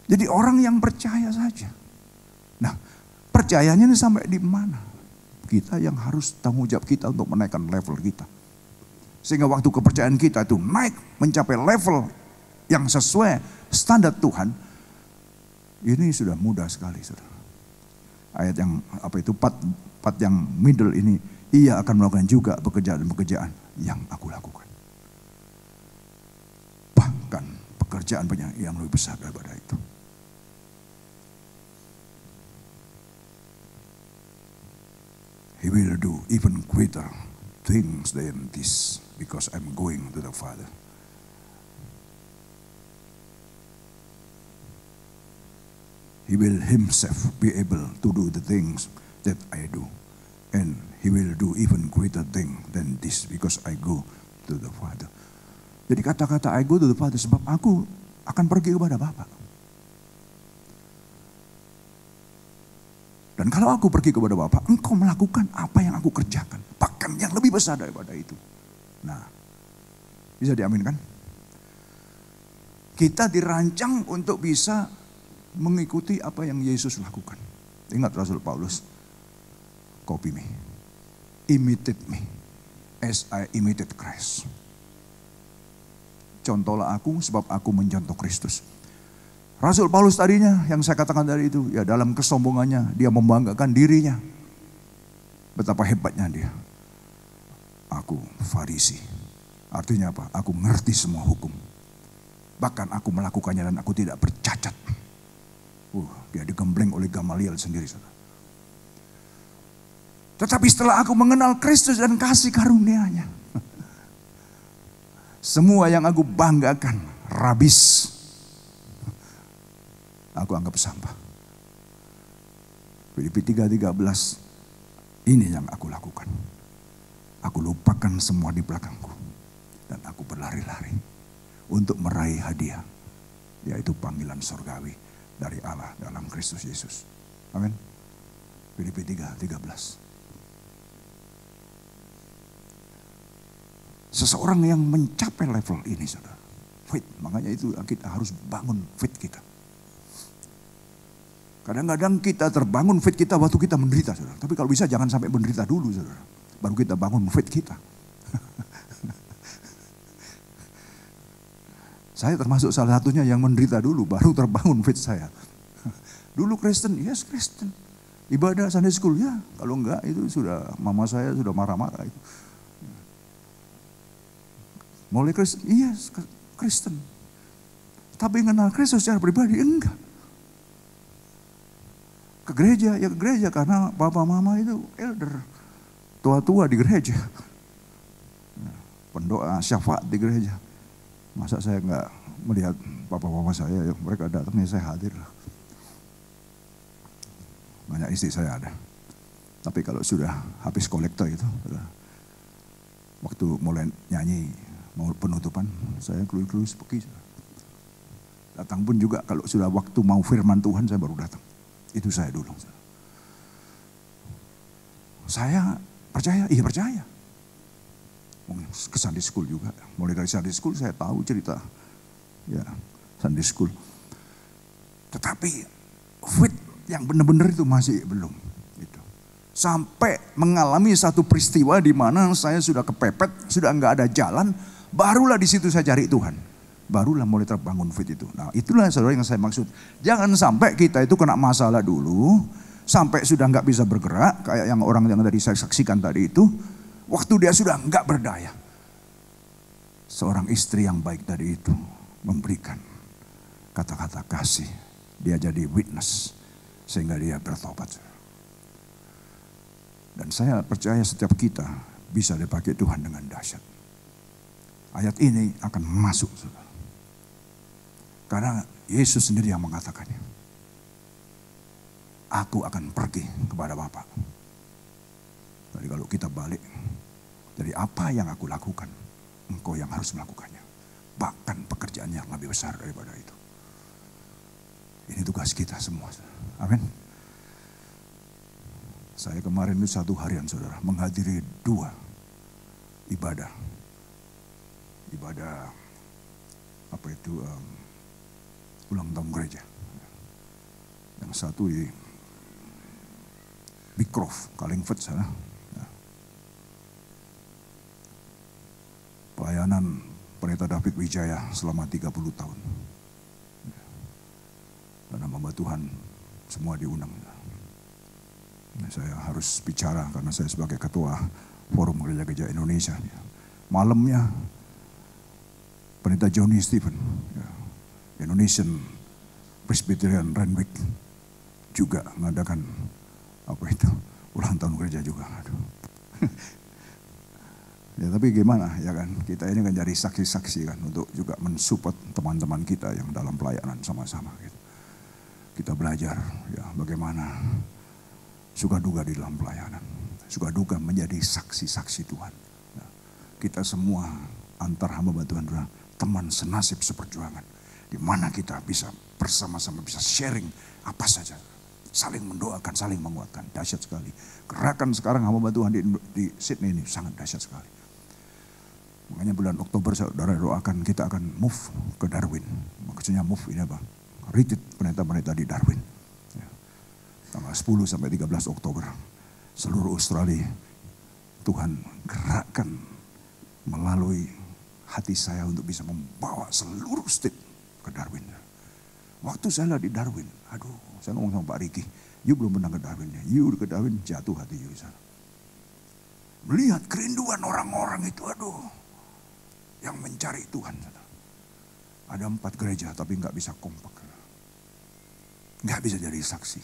Jadi orang yang percaya saja. Nah, percayanya ini sampai di mana? Kita yang harus tanggung jawab kita untuk menaikkan level kita. Sehingga waktu kepercayaan kita itu naik mencapai level yang sesuai standar Tuhan, ini sudah mudah sekali, saudara. Ayat yang part yang middle ini, ia akan melakukan juga pekerjaan-pekerjaan yang aku lakukan. Bahkan pekerjaan banyak yang lebih besar daripada itu. He will do even greater things than this because I'm going to the Father. He will himself be able to do the things that I do. And he will do even greater thing than this because I go to the Father. Jadi kata-kata I go to the Father sebab aku akan pergi kepada Bapa. Dan kalau aku pergi kepada Bapa, engkau melakukan apa yang aku kerjakan. Bahkan yang lebih besar daripada itu. Nah, bisa diaminkan? Kita dirancang untuk bisa mengikuti apa yang Yesus lakukan. Ingat Rasul Paulus, copy me, imitate me, as I imitate Christ. Contohlah aku sebab aku mencontoh Kristus. Rasul Paulus tadinya yang saya katakan tadi itu, ya dalam kesombongannya dia membanggakan dirinya. Betapa hebatnya dia. Aku Farisi. Artinya apa? Aku ngerti semua hukum. Bahkan aku melakukannya dan aku tidak bercacat. Dia digembleng oleh Gamaliel sendiri. Tetapi setelah aku mengenal Kristus dan kasih karunia-Nya, semua yang aku banggakan, rabis, aku anggap sampah. Filipi 3:13, ini yang aku lakukan. Aku lupakan semua di belakangku. Dan aku berlari-lari untuk meraih hadiah. Yaitu panggilan surgawi dari Allah dalam Kristus Yesus. Amin. Filipi 3:13. Seseorang yang mencapai level ini, saudara, faith, makanya itu kita harus bangun faith kita. Kadang-kadang kita terbangun faith kita waktu kita menderita, saudara. Tapi kalau bisa jangan sampai menderita dulu, saudara. Baru kita bangun faith kita. Saya termasuk salah satunya yang menderita dulu, baru terbangun faith saya. Dulu Kristen, yes Kristen. Ibadah Sunday School, ya. Kalau enggak itu sudah, mama saya sudah marah-marah. Mulai Kristen, yes Kristen. Tapi kenal Kristus secara pribadi, enggak. Ke gereja, ya ke gereja karena papa mama itu elder. Tua-tua di gereja. Pendoa syafaat di gereja. Masa saya enggak melihat papa-papa saya, mereka datangnya saya hadir. Banyak istri saya ada. Tapi kalau sudah habis kolektor itu, waktu mulai nyanyi, mau penutupan, saya kelus-kelus pergi. Datang pun juga kalau sudah waktu mau firman Tuhan, saya baru datang. Itu saya dulu. Saya percaya, iya percaya. Ke Sunday School juga. Mulai dari Sunday School saya tahu cerita ya Sunday School. Tetapi faith yang benar-benar itu masih belum. Gitu. Sampai mengalami satu peristiwa di mana saya sudah kepepet, sudah enggak ada jalan, barulah di situ saya cari Tuhan. Barulah mulai terbangun faith itu. Nah itulah saudara yang saya maksud. Jangan sampai kita itu kena masalah dulu, sampai sudah enggak bisa bergerak, kayak yang orang yang tadi saya saksikan tadi itu. Waktu dia sudah enggak berdaya. Seorang istri yang baik tadi itu memberikan kata-kata kasih. Dia jadi witness sehingga dia bertobat. Dan saya percaya setiap kita bisa dipakai Tuhan dengan dahsyat. Ayat ini akan masuk. Karena Yesus sendiri yang mengatakannya. Aku akan pergi kepada Bapa. Jadi kalau kita balik, jadi apa yang aku lakukan, engkau yang harus melakukannya. Bahkan pekerjaan yang lebih besar daripada itu. Ini tugas kita semua. Amin. Saya kemarin itu 1 harian saudara, menghadiri 2 ibadah. Ibadah apa itu ulang tahun gereja. Yang satu di Bicroft, Kalingford sana. pelayanan Pendeta David Wijaya selama 30 tahun. Dan hamba Tuhan semua diundang. Saya harus bicara karena saya sebagai ketua Forum Gereja-Gereja Indonesia. Malamnya Pendeta Johnny Stephen, Indonesian Presbyterian Renwick juga mengadakan ulang tahun gereja juga. Aduh. Ya tapi gimana ya kan, kita ini kan jadi saksi-saksi kan untuk juga mensupport teman-teman kita yang dalam pelayanan sama-sama gitu. Kita belajar ya bagaimana suka duka di dalam pelayanan, suka duka menjadi saksi-saksi Tuhan. Ya, kita semua antar hamba Tuhan, teman senasib seperjuangan, di mana kita bisa bersama-sama bisa sharing apa saja, saling mendoakan, saling menguatkan, dahsyat sekali. Gerakan sekarang hamba Tuhan di Sydney ini sangat dahsyat sekali. Makanya bulan Oktober saudara doakan kita akan move ke Darwin. Maksudnya move ini apa? Retreat pendeta-pendeta di Darwin. Ya. Tanggal 10 sampai 13 Oktober. Seluruh Australia Tuhan gerakkan melalui hati saya untuk bisa membawa seluruh state ke Darwin. Waktu saya di Darwin, aduh saya ngomong sama Pak Riki, you belum pernah ke Darwin ya. You ke Darwin jatuh hati you di sana. Melihat kerinduan orang-orang itu, aduh. Yang mencari Tuhan. Ada 4 gereja tapi nggak bisa kompak. Nggak bisa jadi saksi.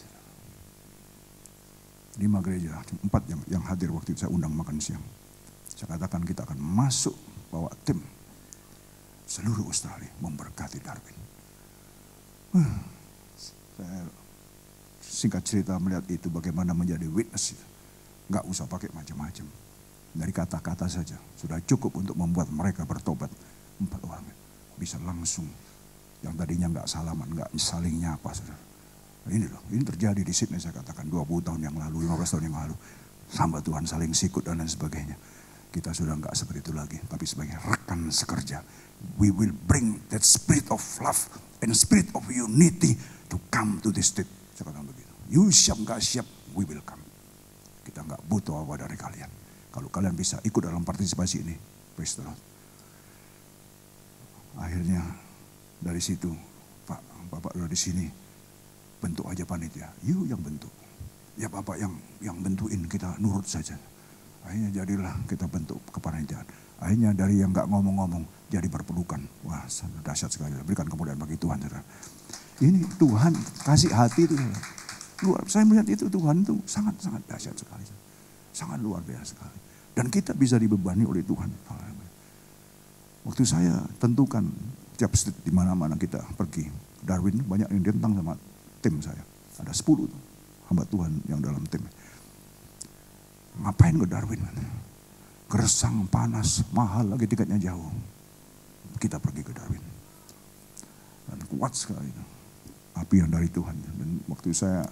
5 gereja, 4 yang hadir waktu itu saya undang makan siang. Saya katakan kita akan masuk bawa tim seluruh Australia memberkati Darwin. Saya singkat cerita melihat itu bagaimana menjadi witness itu. Nggak usah pakai macam-macam. Dari kata-kata saja sudah cukup untuk membuat mereka bertobat. 4 orang bisa langsung, yang tadinya nggak salaman, nggak saling nyapa, saudara. Ini loh, ini terjadi di Sydney saya katakan 20 tahun yang lalu, 15 tahun yang lalu. Hamba Tuhan saling sikut dan lain sebagainya. Kita sudah nggak seperti itu lagi, tapi sebagai rekan sekerja, we will bring that spirit of love and spirit of unity to come to this state. Saya katakan begitu. You siap nggak siap, we will come. Kita nggak butuh apa dari kalian. Kalau kalian bisa ikut dalam partisipasi ini, praise the Lord. Akhirnya dari situ, Bapak udah di sini, bentuk aja panitia. You yang bentuk. Ya Bapak yang bentuin, kita nurut saja. Akhirnya jadilah kita bentuk kepanitiaan. Akhirnya dari yang nggak ngomong-ngomong jadi berpelukan. Wah, dahsyat sekali. Berikan kemuliaan bagi Tuhan, saudara. Ini Tuhan kasih hati itu. Saya melihat itu Tuhan itu sangat-sangat dahsyat sekali. Sangat luar biasa sekali. Dan kita bisa dibebani oleh Tuhan. Waktu saya tentukan tiap state di mana-mana kita pergi. Darwin banyak yang ditentang sama tim saya. Ada 10 hamba Tuhan yang dalam tim. Ngapain ke Darwin? Gersang, panas, mahal lagi tiketnya jauh. Kita pergi ke Darwin. Dan kuat sekali itu. Api yang dari Tuhan. Dan waktu saya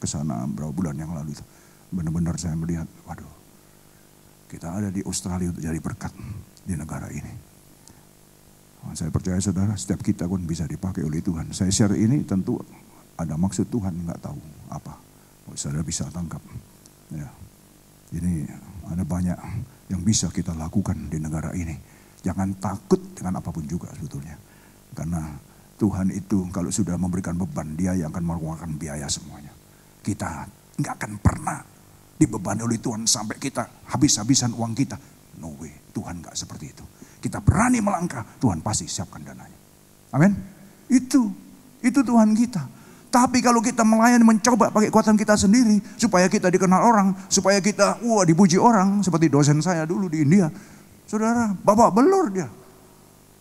ke sana beberapa bulan yang lalu itu. Benar-benar saya melihat, waduh, kita ada di Australia untuk jadi berkat di negara ini. Saya percaya saudara, setiap kita pun bisa dipakai oleh Tuhan. Saya share ini tentu ada maksud Tuhan, nggak tahu apa. Saudara bisa tangkap. Ya. Ini ada banyak yang bisa kita lakukan di negara ini. Jangan takut dengan apapun juga sebetulnya. Karena Tuhan itu kalau sudah memberikan beban, Dia yang akan mengeluarkan biaya semuanya. Kita nggak akan pernah dibebani oleh Tuhan sampai kita habis-habisan uang kita. No way, Tuhan gak seperti itu. Kita berani melangkah, Tuhan pasti siapkan dananya. Amin. Itu Tuhan kita. Tapi kalau kita melayani mencoba pakai kekuatan kita sendiri, supaya kita dikenal orang, supaya kita dipuji orang, seperti dosen saya dulu di India. Saudara, babak belur dia.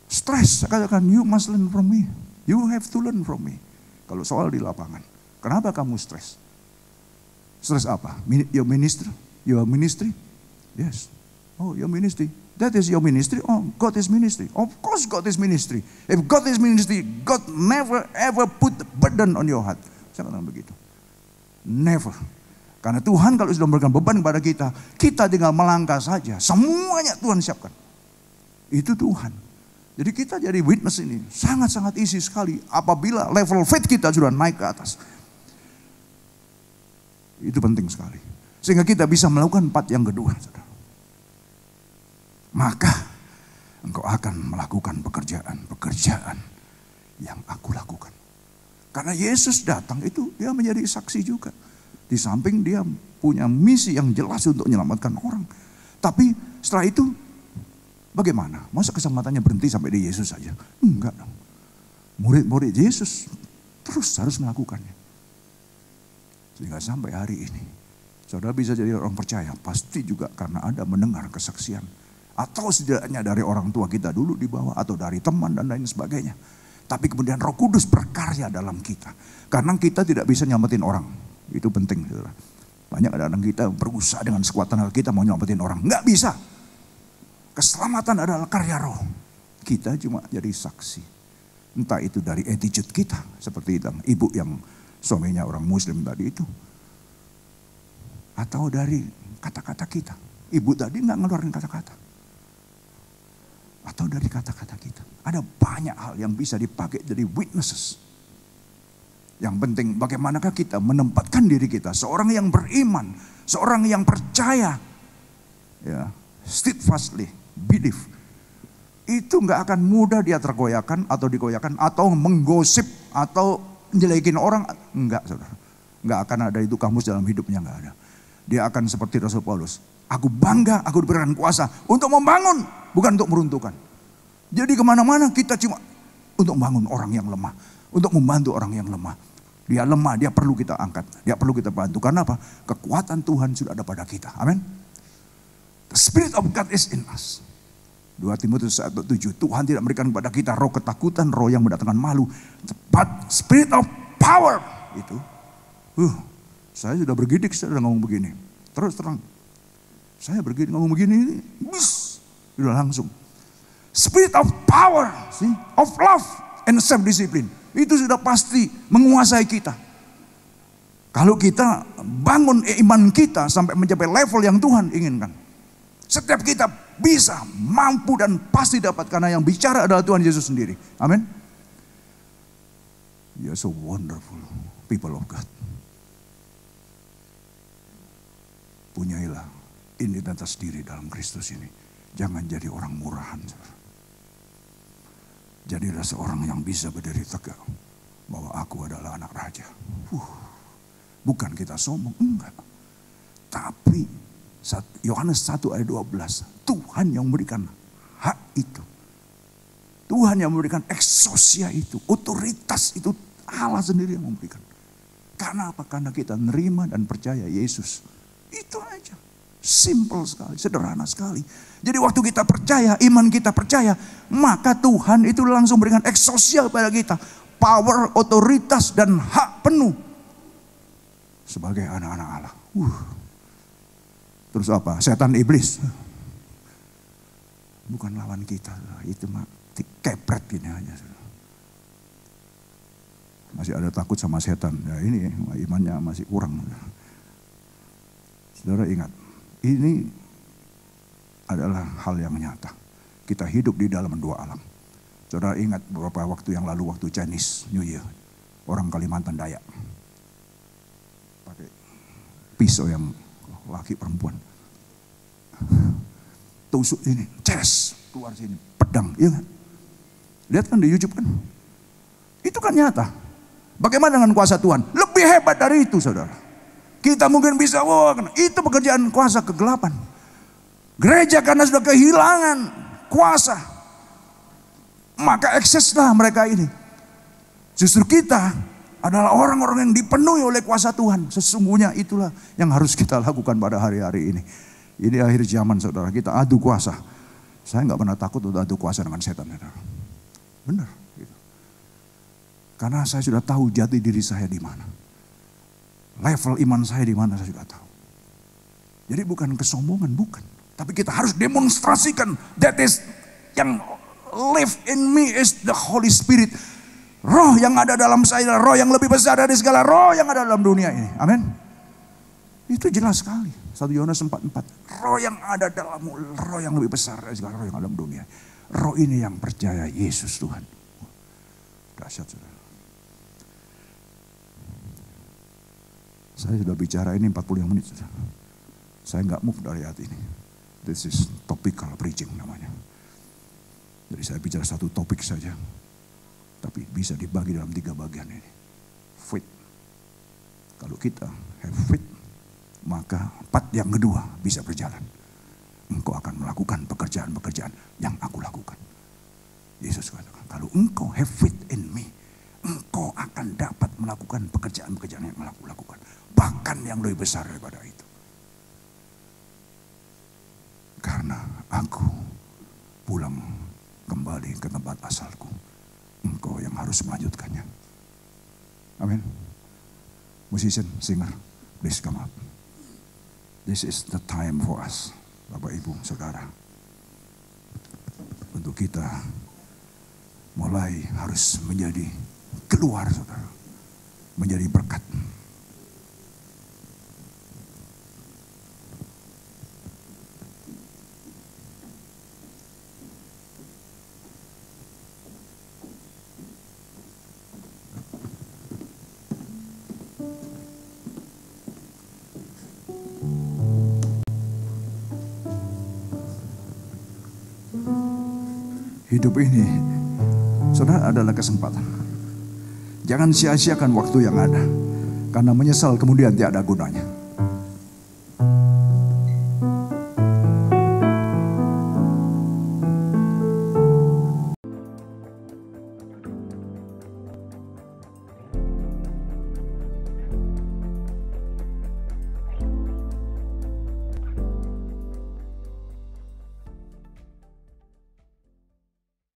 Stres, saya katakan, you must learn from me. You have to learn from me. Kalau soal di lapangan, kenapa kamu stres? Stres apa? Your ministry? Your ministry? Yes. Oh, your ministry. That is your ministry. Oh, God is ministry. Of course God is ministry. If God is ministry, God never ever put burden on your heart. Saya katakan begitu. Never. Karena Tuhan kalau sudah memberikan beban kepada kita, kita tinggal melangkah saja. Semuanya Tuhan siapkan. Itu Tuhan. Jadi kita jadi witness ini sangat-sangat easy sekali apabila level faith kita sudah naik ke atas. Itu penting sekali. Sehingga kita bisa melakukan part yang kedua. Saudara. Maka engkau akan melakukan pekerjaan yang aku lakukan. Karena Yesus datang itu dia menjadi saksi juga. Di samping dia punya misi yang jelas untuk menyelamatkan orang. Tapi setelah itu bagaimana? Masa keselamatannya berhenti sampai di Yesus saja? Enggak dong. Murid-murid Yesus terus harus melakukannya. Sehingga sampai hari ini saudara bisa jadi orang percaya pasti juga karena ada mendengar kesaksian. Atau setidaknya dari orang tua kita dulu di bawah. Atau dari teman dan lain sebagainya. Tapi kemudian Roh Kudus berkarya dalam kita. Karena kita tidak bisa nyelamatin orang. Itu penting. Saudara. Banyak kadang kita berusaha dengan sekuat tenaga kita mau nyelamatin orang. Nggak bisa. Keselamatan adalah karya Roh. Kita cuma jadi saksi. Entah itu dari attitude kita. Seperti ibu yang suaminya orang Muslim tadi itu. Atau dari kata-kata kita. Ibu tadi nggak ngeluarin kata-kata. Atau dari kata-kata kita. Ada banyak hal yang bisa dipakai jadi witnesses. Yang penting bagaimanakah kita menempatkan diri kita. Seorang yang beriman. Seorang yang percaya. Ya, steadfastly believe. Itu gak akan mudah dia tergoyahkan atau digoyahkan. Atau menggosip atau menjelekin orang. Enggak saudara. Gak akan ada itu kamus dalam hidupnya, gak ada. Dia akan seperti Rasul Paulus. Aku bangga, aku diberikan kuasa untuk membangun, bukan untuk meruntuhkan. Jadi kemana-mana kita cuma untuk membangun orang yang lemah. Untuk membantu orang yang lemah. Dia lemah, dia perlu kita angkat. Dia perlu kita bantu. Karena apa? Kekuatan Tuhan sudah ada pada kita. Amin. The Spirit of God is in us. 2 Timotius 1:7. Tuhan tidak memberikan kepada kita roh ketakutan, roh yang mendatangkan malu. But Spirit of power. Itu. Saya sudah bergidik, saya sudah ngomong begini. Terus terang. Saya bergidik ngomong begini, sudah langsung. Spirit of power, see? Of love and self-discipline. Itu sudah pasti menguasai kita. Kalau kita bangun iman kita sampai mencapai level yang Tuhan inginkan. Setiap kita bisa, mampu dan pasti dapat. Karena yang bicara adalah Tuhan Yesus sendiri. Amin. You are so wonderful people of God. Punyailah identitas diri dalam Kristus ini. Jangan jadi orang murahan. Jadilah seorang yang bisa berdiri tegak. Bahwa aku adalah anak raja. Bukan kita sombong, enggak. Tapi Yohanes 1 ayat 12. Tuhan yang memberikan hak itu. Tuhan yang memberikan exousia itu. Otoritas itu Allah sendiri yang memberikan. Karena apa? Karena kita nerima dan percaya Yesus. Itu aja. Simple sekali, sederhana sekali. Jadi waktu kita percaya, iman kita percaya, maka Tuhan itu langsung berikan exousia pada kita. Power, otoritas dan hak penuh. Sebagai anak-anak Allah. Terus apa? Setan iblis. Bukan lawan kita. Itu mah kepret gini aja. Masih ada takut sama setan. Ya ini imannya masih kurang. Saudara ingat, ini adalah hal yang nyata. Kita hidup di dalam dua alam. Saudara ingat beberapa waktu yang lalu, waktu Chinese New Year. Orang Kalimantan Dayak. Pakai pisau yang laki perempuan. Tusuk ini, ces, keluar sini, pedang. Iya kan? Lihat kan di YouTube kan? Itu kan nyata. Bagaimana dengan kuasa Tuhan? Lebih hebat dari itu saudara. Kita mungkin bisa, itu pekerjaan kuasa kegelapan. Gereja karena sudah kehilangan kuasa. Maka ekseslah mereka ini. Justru kita adalah orang-orang yang dipenuhi oleh kuasa Tuhan. Sesungguhnya itulah yang harus kita lakukan pada hari-hari ini. Ini akhir zaman saudara, kita adu kuasa. Saya nggak pernah takut untuk adu kuasa dengan setan. Saudara. Benar. Gitu. Karena saya sudah tahu jati diri saya di mana. Level iman saya di mana saya sudah tahu. Jadi bukan kesombongan, bukan. Tapi kita harus demonstrasikan. That is yang live in me is the Holy Spirit. Roh yang ada dalam saya adalah roh yang lebih besar dari segala roh yang ada dalam dunia ini. Amin. Itu jelas sekali. 1 Yohanes 4:4. Roh yang ada dalammu, roh yang lebih besar dari segala roh yang ada dalam dunia. Roh ini yang percaya Yesus Tuhan. Dahsyat saudara. Saya sudah bicara ini 45 menit saudara. Saya nggak move dari hati ini. This is topical preaching namanya. Jadi saya bicara satu topik saja, tapi bisa dibagi dalam 3 bagian ini. Faith. Kalau kita have faith, maka part yang kedua bisa berjalan. Engkau akan melakukan pekerjaan-pekerjaan yang aku lakukan. Yesus katakan, kalau engkau have faith in me, engkau akan dapat melakukan pekerjaan-pekerjaan yang aku lakukan. Bahkan yang lebih besar daripada itu. Karena aku pulang kembali ke tempat asalku. Engkau yang harus melanjutkannya. Amin. Musician, singer, please come up. This is the time for us, Bapak Ibu, Saudara. Untuk kita mulai harus menjadi keluar, saudara. Menjadi berkat. Hidup ini, saudara, adalah kesempatan. Jangan sia-siakan waktu yang ada. Karena menyesal kemudian tidak ada gunanya.